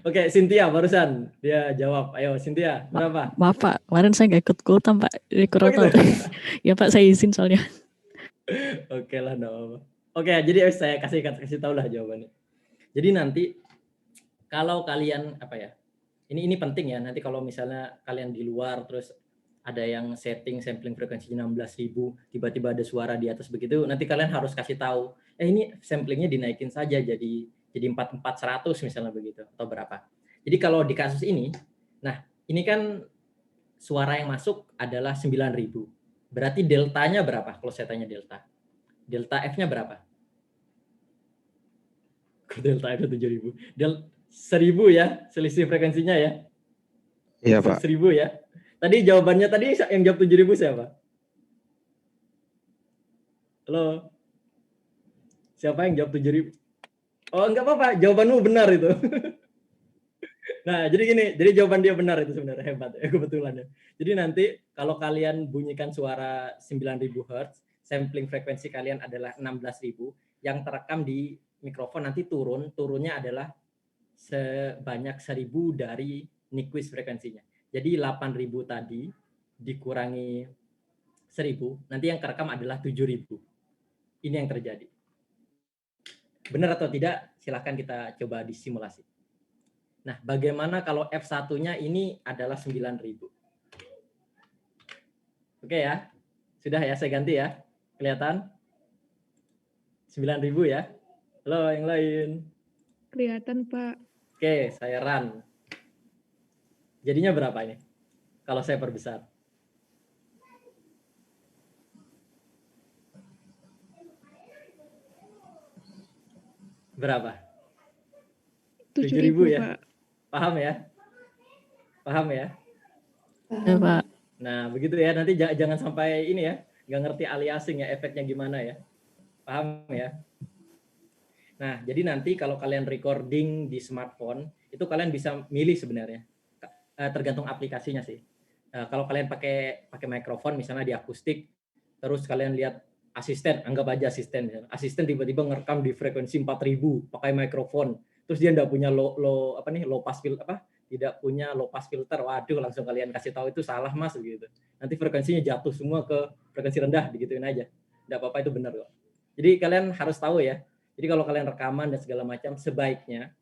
Oke, Cynthia barusan dia jawab. Ayo, Cynthia, berapa? Maaf, Pak. Kemarin saya nggak ikut kuota, Pak. Jadi kurang gitu? tahu. Ya, Pak, saya izin soalnya. Oke lah, no apa. Oke, jadi saya kasih tahu lah jawabannya. Jadi nanti kalau kalian apa ya? Ini penting ya. Nanti kalau misalnya kalian di luar terus ada yang setting sampling frekuensi 16.000, tiba-tiba ada suara di atas begitu, nanti kalian harus kasih tahu, ini samplingnya dinaikin saja jadi 4.400 misalnya begitu atau berapa. Jadi kalau di kasus ini, nah ini kan suara yang masuk adalah 9.000. Berarti deltanya berapa? Kalau saya tanya delta. Delta F-nya berapa? Delta F-nya 7.000. 1.000 ya, selisih frekuensinya ya. Iya, Pak. 1.000 ya. Tadi jawabannya tadi yang jawab 7.000 siapa? Halo. Siapa yang jawab 7.000? Oh, enggak apa-apa, jawabanmu benar itu. Nah, jadi gini, jadi jawaban dia benar itu sebenarnya, hebat ya, kebetulan ya. Jadi nanti kalau kalian bunyikan suara 9.000 Hz, sampling frekuensi kalian adalah 16.000, yang terekam di mikrofon nanti turunnya adalah sebanyak 1.000 dari Nyquist frekuensinya. Jadi 8.000 tadi dikurangi 1.000, nanti yang terekam adalah 7.000. Ini yang terjadi. Benar atau tidak, silahkan kita coba disimulasi. Nah, bagaimana kalau F1-nya ini adalah 9.000? Oke ya, sudah ya, saya ganti ya. Kelihatan? 9.000 ya. Halo, yang lain? Kelihatan, Pak. Oke, saya run. Jadinya berapa ini? Kalau saya perbesar. Berapa? 7.000 ya? Pak. Paham ya? Paham ya? Ya, Pak. Nah, begitu ya. Nanti jangan sampai ini ya, nggak ngerti aliasing ya, efeknya gimana ya. Paham ya? Nah, jadi nanti kalau kalian recording di smartphone, itu kalian bisa milih sebenarnya. Tergantung aplikasinya sih. Kalau kalian pakai mikrofon misalnya di akustik, terus kalian lihat asisten, anggap aja asisten tiba-tiba ngerekam di frekuensi 4.000 pakai mikrofon, terus dia tidak punya low pass filter, tidak punya low pass filter, waduh, langsung kalian kasih tahu itu salah mas gitu. Nanti frekuensinya jatuh semua ke frekuensi rendah, digituin aja. Tidak apa-apa, itu benar kok. Jadi kalian harus tahu ya. Jadi kalau kalian rekaman dan segala macam, sebaiknya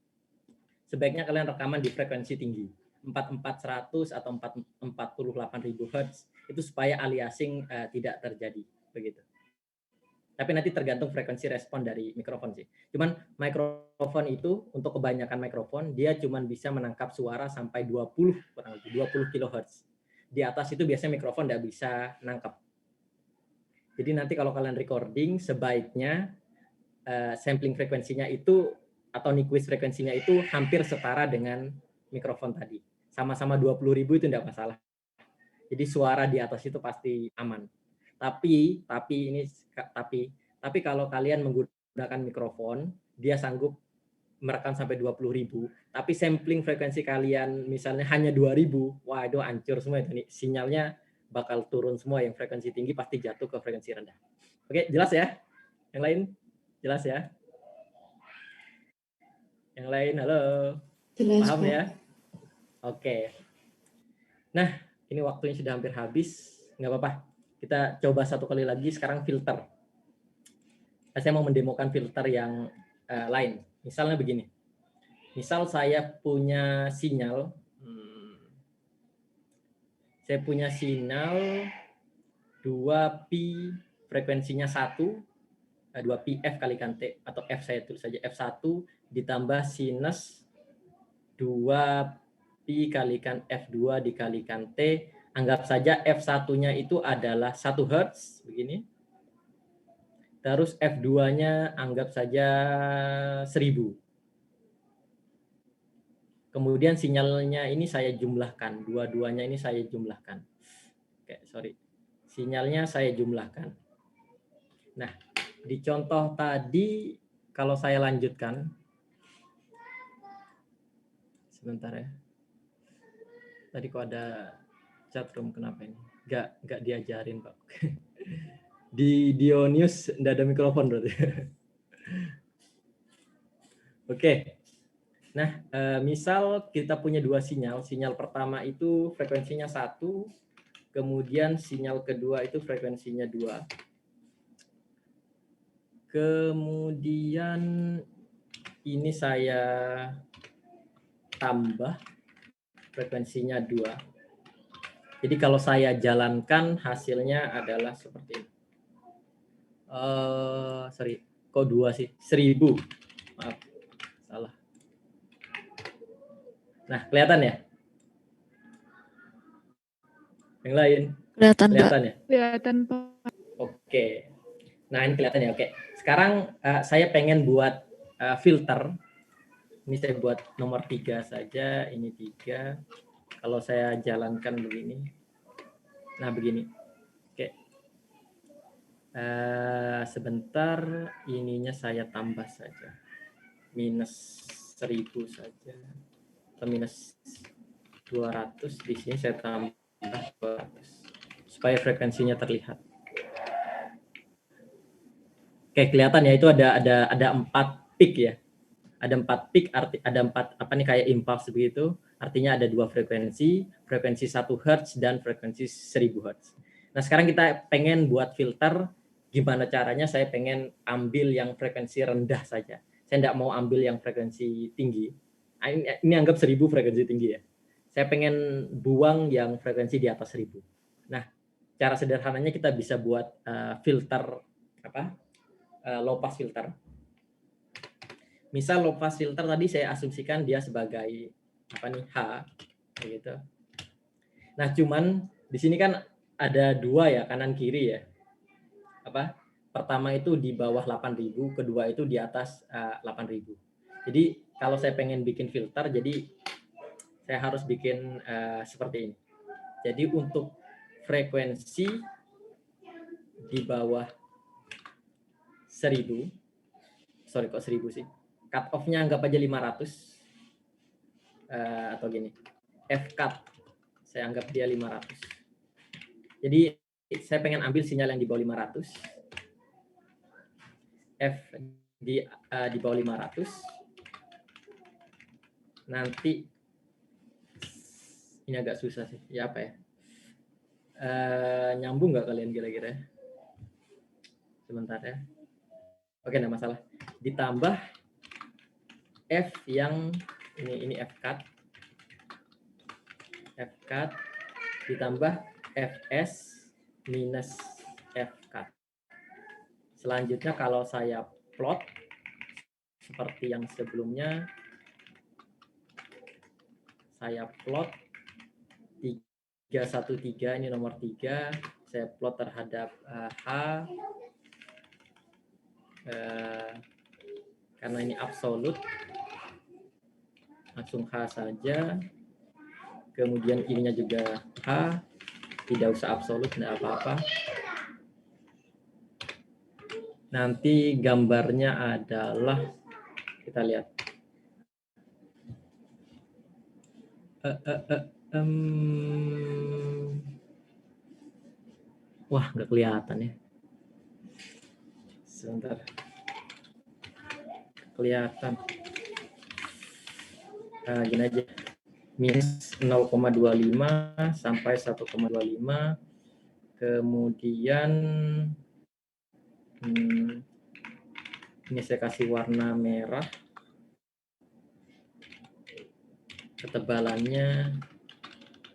kalian rekaman di frekuensi tinggi. 4.400 atau 48.000 Hz, itu supaya aliasing tidak terjadi begitu. Tapi nanti tergantung frekuensi respon dari mikrofon sih. Cuman mikrofon itu untuk kebanyakan mikrofon dia cuman bisa menangkap suara sampai 20 kurang lebih 20 kHz. Di atas itu biasanya mikrofon nggak bisa nangkap. Jadi nanti kalau kalian recording sebaiknya sampling frekuensinya itu atau Nyquist frekuensinya itu hampir setara dengan mikrofon tadi. Sama-sama 20.000 itu tidak masalah. Jadi suara di atas itu pasti aman. Tapi kalau kalian menggunakan mikrofon, dia sanggup merekam sampai 20.000, tapi sampling frekuensi kalian misalnya hanya 2.000, wah itu hancur semua itu nih. Sinyalnya bakal turun semua, yang frekuensi tinggi pasti jatuh ke frekuensi rendah. Oke, jelas ya? Yang lain? Jelas ya? Yang lain, halo? Jelas, Paham Pak. ya? Oke. Nah, ini waktunya sudah hampir habis. Nggak apa-apa. Kita coba satu kali lagi, sekarang filter. Saya mau mendemokan filter yang lain. Misalnya begini. Misal saya punya sinyal. Saya punya sinyal 2pi frekuensinya 1, 2pi F kalikan T, atau F saya tulis saja F1 ditambah sinus 2pi kalikan F2 dikalikan T. Anggap saja F1-nya itu adalah 1 Hz, begini. Terus F2-nya anggap saja 1000. Kemudian sinyalnya ini saya jumlahkan, dua-duanya ini saya jumlahkan. Oke, sorry. Sinyalnya saya jumlahkan. Nah, di contoh tadi, kalau saya lanjutkan, sebentar ya. Tadi kok ada chat room, kenapa ini? Nggak diajarin, Pak. Di Dionius nggak ada mikrofon berarti. Oke. Nah, misal kita punya dua sinyal. Sinyal pertama itu frekuensinya 1, kemudian sinyal kedua itu frekuensinya 2. Kemudian ini saya tambah frekuensinya 2. Jadi kalau saya jalankan hasilnya adalah seperti ini. Sorry, kok 2 sih? 1000. Maaf, salah. Nah, kelihatan ya? Yang lain? Kelihatan, Pak. Kelihatan ya? Kelihatan, Pak. Oke. Nah, ini kelihatan ya. Oke. Sekarang saya pengen buat filter. Ini saya buat nomor 3 saja. Ini 3. Kalau saya jalankan begini. Nah, begini. Oke. Sebentar. Ininya saya tambah saja. Minus 1000 saja. Atau minus 200. Di sini saya tambah 200. Supaya frekuensinya terlihat. Oke, kelihatan ya, itu ada 4 peak ya. Ada 4 peak, ada 4 apa nih kayak impulse begitu. Artinya ada 2 frekuensi 1 Hz dan frekuensi 1000 Hz. Nah, sekarang kita pengen buat filter. Gimana caranya? Saya pengen ambil yang frekuensi rendah saja. Saya tidak mau ambil yang frekuensi tinggi. Ini anggap 1000 frekuensi tinggi ya. Saya pengen buang yang frekuensi di atas 1000. Nah, cara sederhananya kita bisa buat filter low pass filter. Misal low pass filter tadi saya asumsikan dia sebagai H gitu. Nah, cuman di sini kan ada 2 ya, kanan kiri ya. Pertama itu di bawah 8.000, kedua itu di atas 8.000. Jadi kalau saya pengen bikin filter, jadi saya harus bikin seperti ini. Jadi untuk frekuensi di bawah 1000, sorry kok 1000 sih, cut off-nya anggap aja 500, atau gini, F-cut, saya anggap dia 500. Jadi saya pengen ambil sinyal yang di bawah 500, F di bawah 500, nanti ini agak susah sih, ya apa ya, nyambung nggak kalian kira-kira? Sebentar ya. Oke, enggak masalah. Ditambah F yang ini F-cut. F-cut ditambah Fs minus F-cut. Selanjutnya kalau saya plot seperti yang sebelumnya, saya plot 313, ini nomor 3, saya plot terhadap H, karena ini absolut, langsung H saja. Kemudian ininya juga H, tidak usah absolut, tidak apa-apa. Nanti gambarnya adalah, kita lihat. Wah, nggak kelihatan ya. Sebentar. Kelihatan. Nah, gini aja. Minus 0,25 sampai 1,25. Kemudian ini saya kasih warna merah. Ketebalannya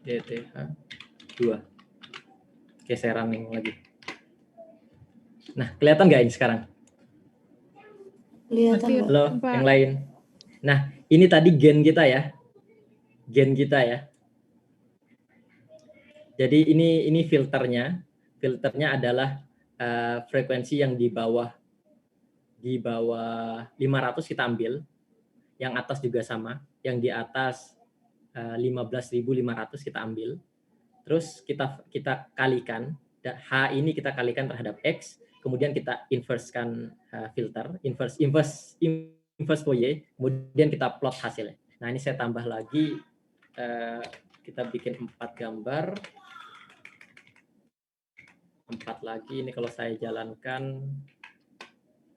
DTH 2. Oke, saya running lagi. Nah, kelihatan nggak ini sekarang? Kelihatan, Pak. Halo, yang lain. Nah, ini tadi gen kita ya. Gen kita ya. Jadi ini filternya. Filternya adalah frekuensi yang di bawah 500 kita ambil. Yang atas juga sama, yang di atas 15.500 kita ambil. Terus kita kalikan, H ini kita kalikan terhadap X, kemudian kita inversekan filter, inverse Fourier, kemudian kita plot hasilnya. Nah, ini saya tambah lagi, kita bikin 4 gambar. 4 lagi, ini kalau saya jalankan,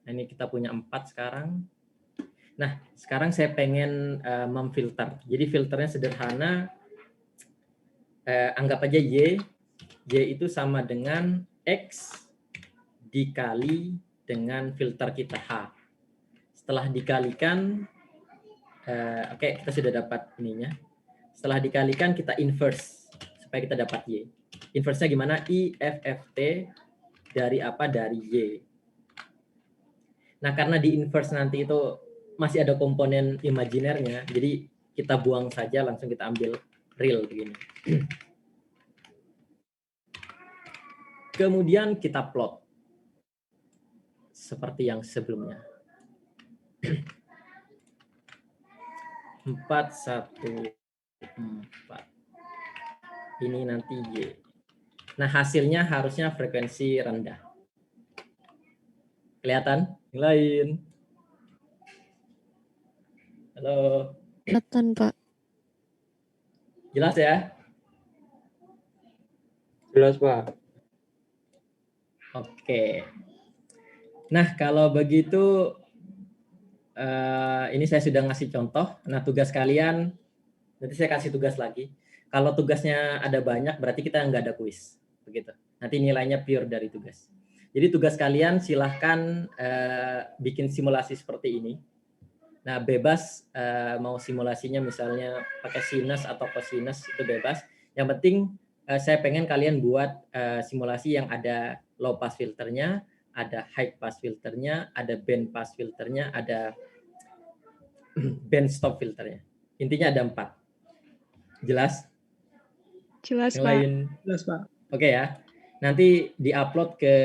nah ini kita punya 4 sekarang. Nah, sekarang saya pengen memfilter. Jadi filternya sederhana. Anggap aja Y. Y itu sama dengan X dikali dengan filter kita H. Setelah dikalikan, oke, kita sudah dapat ininya. Setelah dikalikan, kita inverse supaya kita dapat Y. Inverse-nya gimana? I, F, F, T dari apa? Dari Y. Nah, karena di inverse nanti itu masih ada komponen imajinernya, jadi kita buang saja, langsung kita ambil real begini. Kemudian kita plot seperti yang sebelumnya. 4, 1, 4. Ini nanti Y. Nah, hasilnya harusnya frekuensi rendah. Kelihatan? Yang lain. Halo. Kelihatan, Pak. Jelas ya? Jelas, Pak. Oke. Nah, kalau begitu, ini saya sudah ngasih contoh. Nah, tugas kalian, nanti saya kasih tugas lagi. Kalau tugasnya ada banyak, berarti kita nggak ada kuis. Begitu. Nanti nilainya pure dari tugas. Jadi tugas kalian silahkan bikin simulasi seperti ini. Nah, bebas mau simulasinya misalnya pakai sinus atau cosinus, itu bebas. Yang penting saya pengen kalian buat simulasi yang ada low pass filternya, ada high pass filternya, ada band pass filternya, ada band stop filternya. Intinya ada 4. Jelas? Jelas, Yang Pak. lain? Jelas, Pak. Oke ya. Nanti diupload ke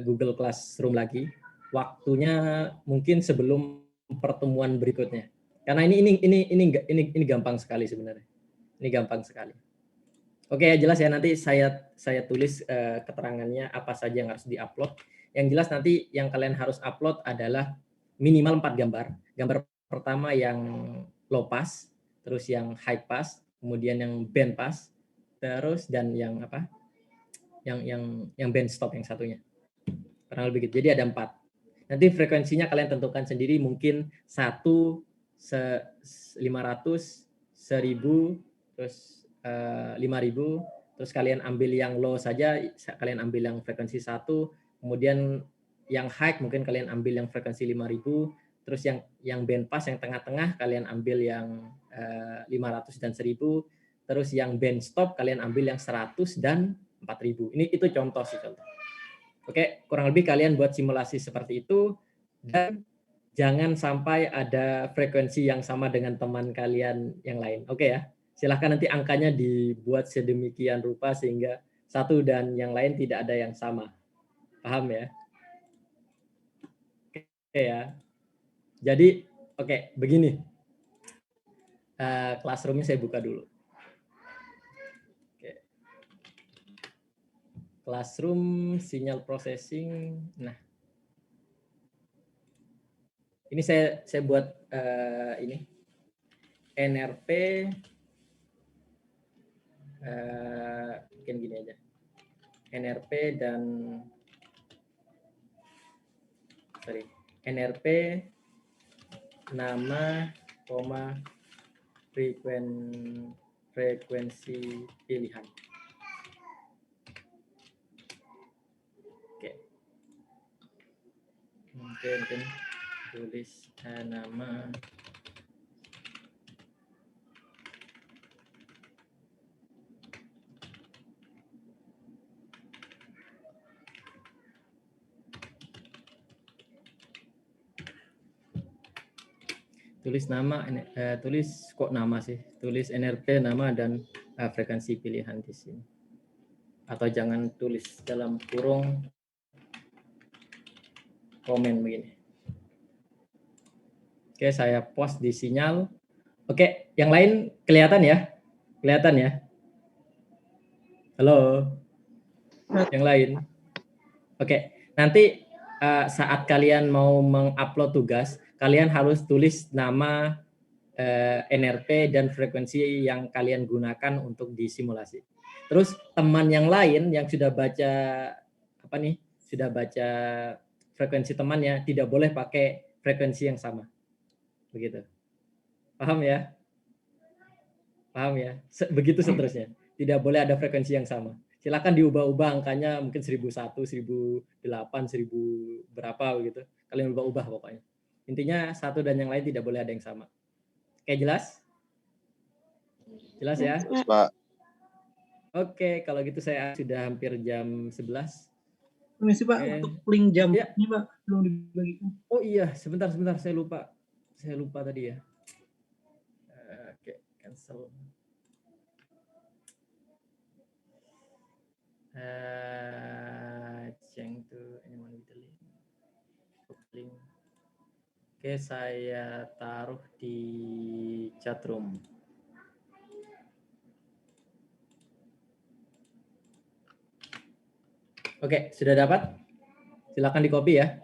Google Classroom lagi. Waktunya mungkin sebelum pertemuan berikutnya. Karena ini gampang sekali sebenarnya. Ini gampang sekali. Oke, jelas ya, nanti saya tulis keterangannya apa saja yang harus diupload. Yang jelas nanti yang kalian harus upload adalah minimal 4 gambar. Gambar pertama yang low pass, terus yang high pass, kemudian yang band pass, terus dan yang apa? Yang band stop yang satunya. Kurang lebih gitu. Jadi ada 4. Nanti frekuensinya kalian tentukan sendiri, mungkin 1, 500, 1000, terus 5000, terus kalian ambil yang low saja, kalian ambil yang frekuensi 1, kemudian yang high mungkin kalian ambil yang frekuensi 5000, terus yang band pass yang tengah-tengah kalian ambil yang 500 dan 1000, terus yang band stop kalian ambil yang 100 dan 4000. Itu contoh sih, contoh. Oke, kurang lebih kalian buat simulasi seperti itu, dan jangan sampai ada frekuensi yang sama dengan teman kalian yang lain. Oke ya, silahkan nanti angkanya dibuat sedemikian rupa sehingga satu dan yang lain tidak ada yang sama. Paham ya? Oke ya. Jadi, oke, begini. Classroom-nya saya buka dulu. Oke. Classroom, sinyal processing. Nah, ini saya buat ini NRP. Mungkin gini aja. NRP dan NRP nama, frekuensi pilihan. Oke. Mungkin tulis nama. Tulis nama, tulis kok nama sih, tulis NRP nama dan frekuensi pilihan di sini. Atau jangan tulis dalam kurung komen begini. Oke, saya post di sinyal. Oke, yang lain kelihatan ya? Kelihatan ya? Halo? Yang lain? Oke, nanti saat kalian mau mengupload tugas, kalian harus tulis nama, NRP dan frekuensi yang kalian gunakan untuk disimulasi. Terus teman yang lain yang sudah baca sudah baca frekuensi temannya tidak boleh pakai frekuensi yang sama. Begitu. Paham ya? Paham ya? Begitu seterusnya. Tidak boleh ada frekuensi yang sama. Silakan diubah-ubah angkanya, mungkin 1001, 1008, 1000 berapa begitu. Kalian ubah-ubah pokoknya. Intinya satu dan yang lain tidak boleh ada yang sama. Oke, jelas? Jelas ya? Terus, Pak. Oke, kalau gitu saya sudah hampir jam 11. Permisi Pak, untuk link jam ini Pak belum dibagikan. Oh iya, sebentar saya lupa. Saya lupa tadi ya. Oke, cancel. Change to anyone with the link. Oke, saya taruh di chat room. Oke, sudah dapat? Silakan di-copy ya.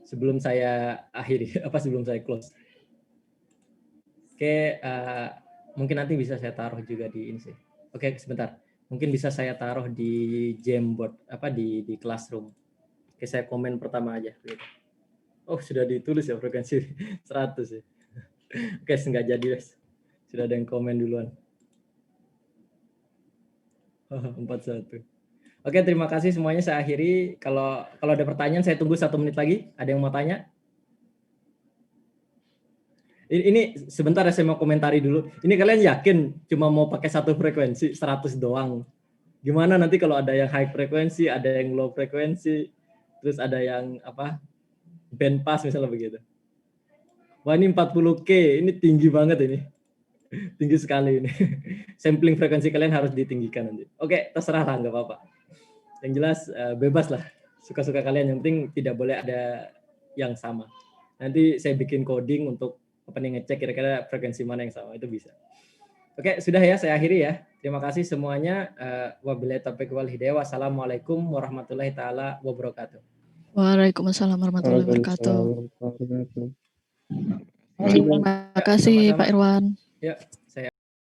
Sebelum saya akhiri, sebelum saya close. Oke, mungkin nanti bisa saya taruh juga di ini sih. Oke, sebentar. Mungkin bisa saya taruh di Jamboard, di Classroom. Oke, saya komen pertama aja. Oh, sudah ditulis ya frekuensi 100 ya. Oke, nggak jadi guys. Sudah ada yang komen duluan. 41. Oke, terima kasih semuanya. Saya akhiri. Kalau ada pertanyaan, saya tunggu 1 menit lagi. Ada yang mau tanya? Ini sebentar ya, saya mau komentari dulu. Ini kalian yakin cuma mau pakai satu frekuensi 100 doang? Gimana nanti kalau ada yang high frekuensi, ada yang low frekuensi, terus ada yang band pass misalnya begitu. Wah, ini 40K, ini tinggi banget ini. Tinggi sekali ini. Sampling frekuensi kalian harus ditinggikan nanti. Oke, terserah lah, nggak apa-apa. Yang jelas bebas lah. Suka-suka kalian, yang penting tidak boleh ada yang sama. Nanti saya bikin coding untuk ngecek kira-kira frekuensi mana yang sama, itu bisa. Oke, sudah ya, saya akhiri ya. Terima kasih semuanya. Wabillahi taufiq wal hidayah. Wassalamualaikum warahmatullahi taala wabarakatuh. Waalaikumsalam warahmatullahi wabarakatuh. Terima kasih Pak Irwan. Ya.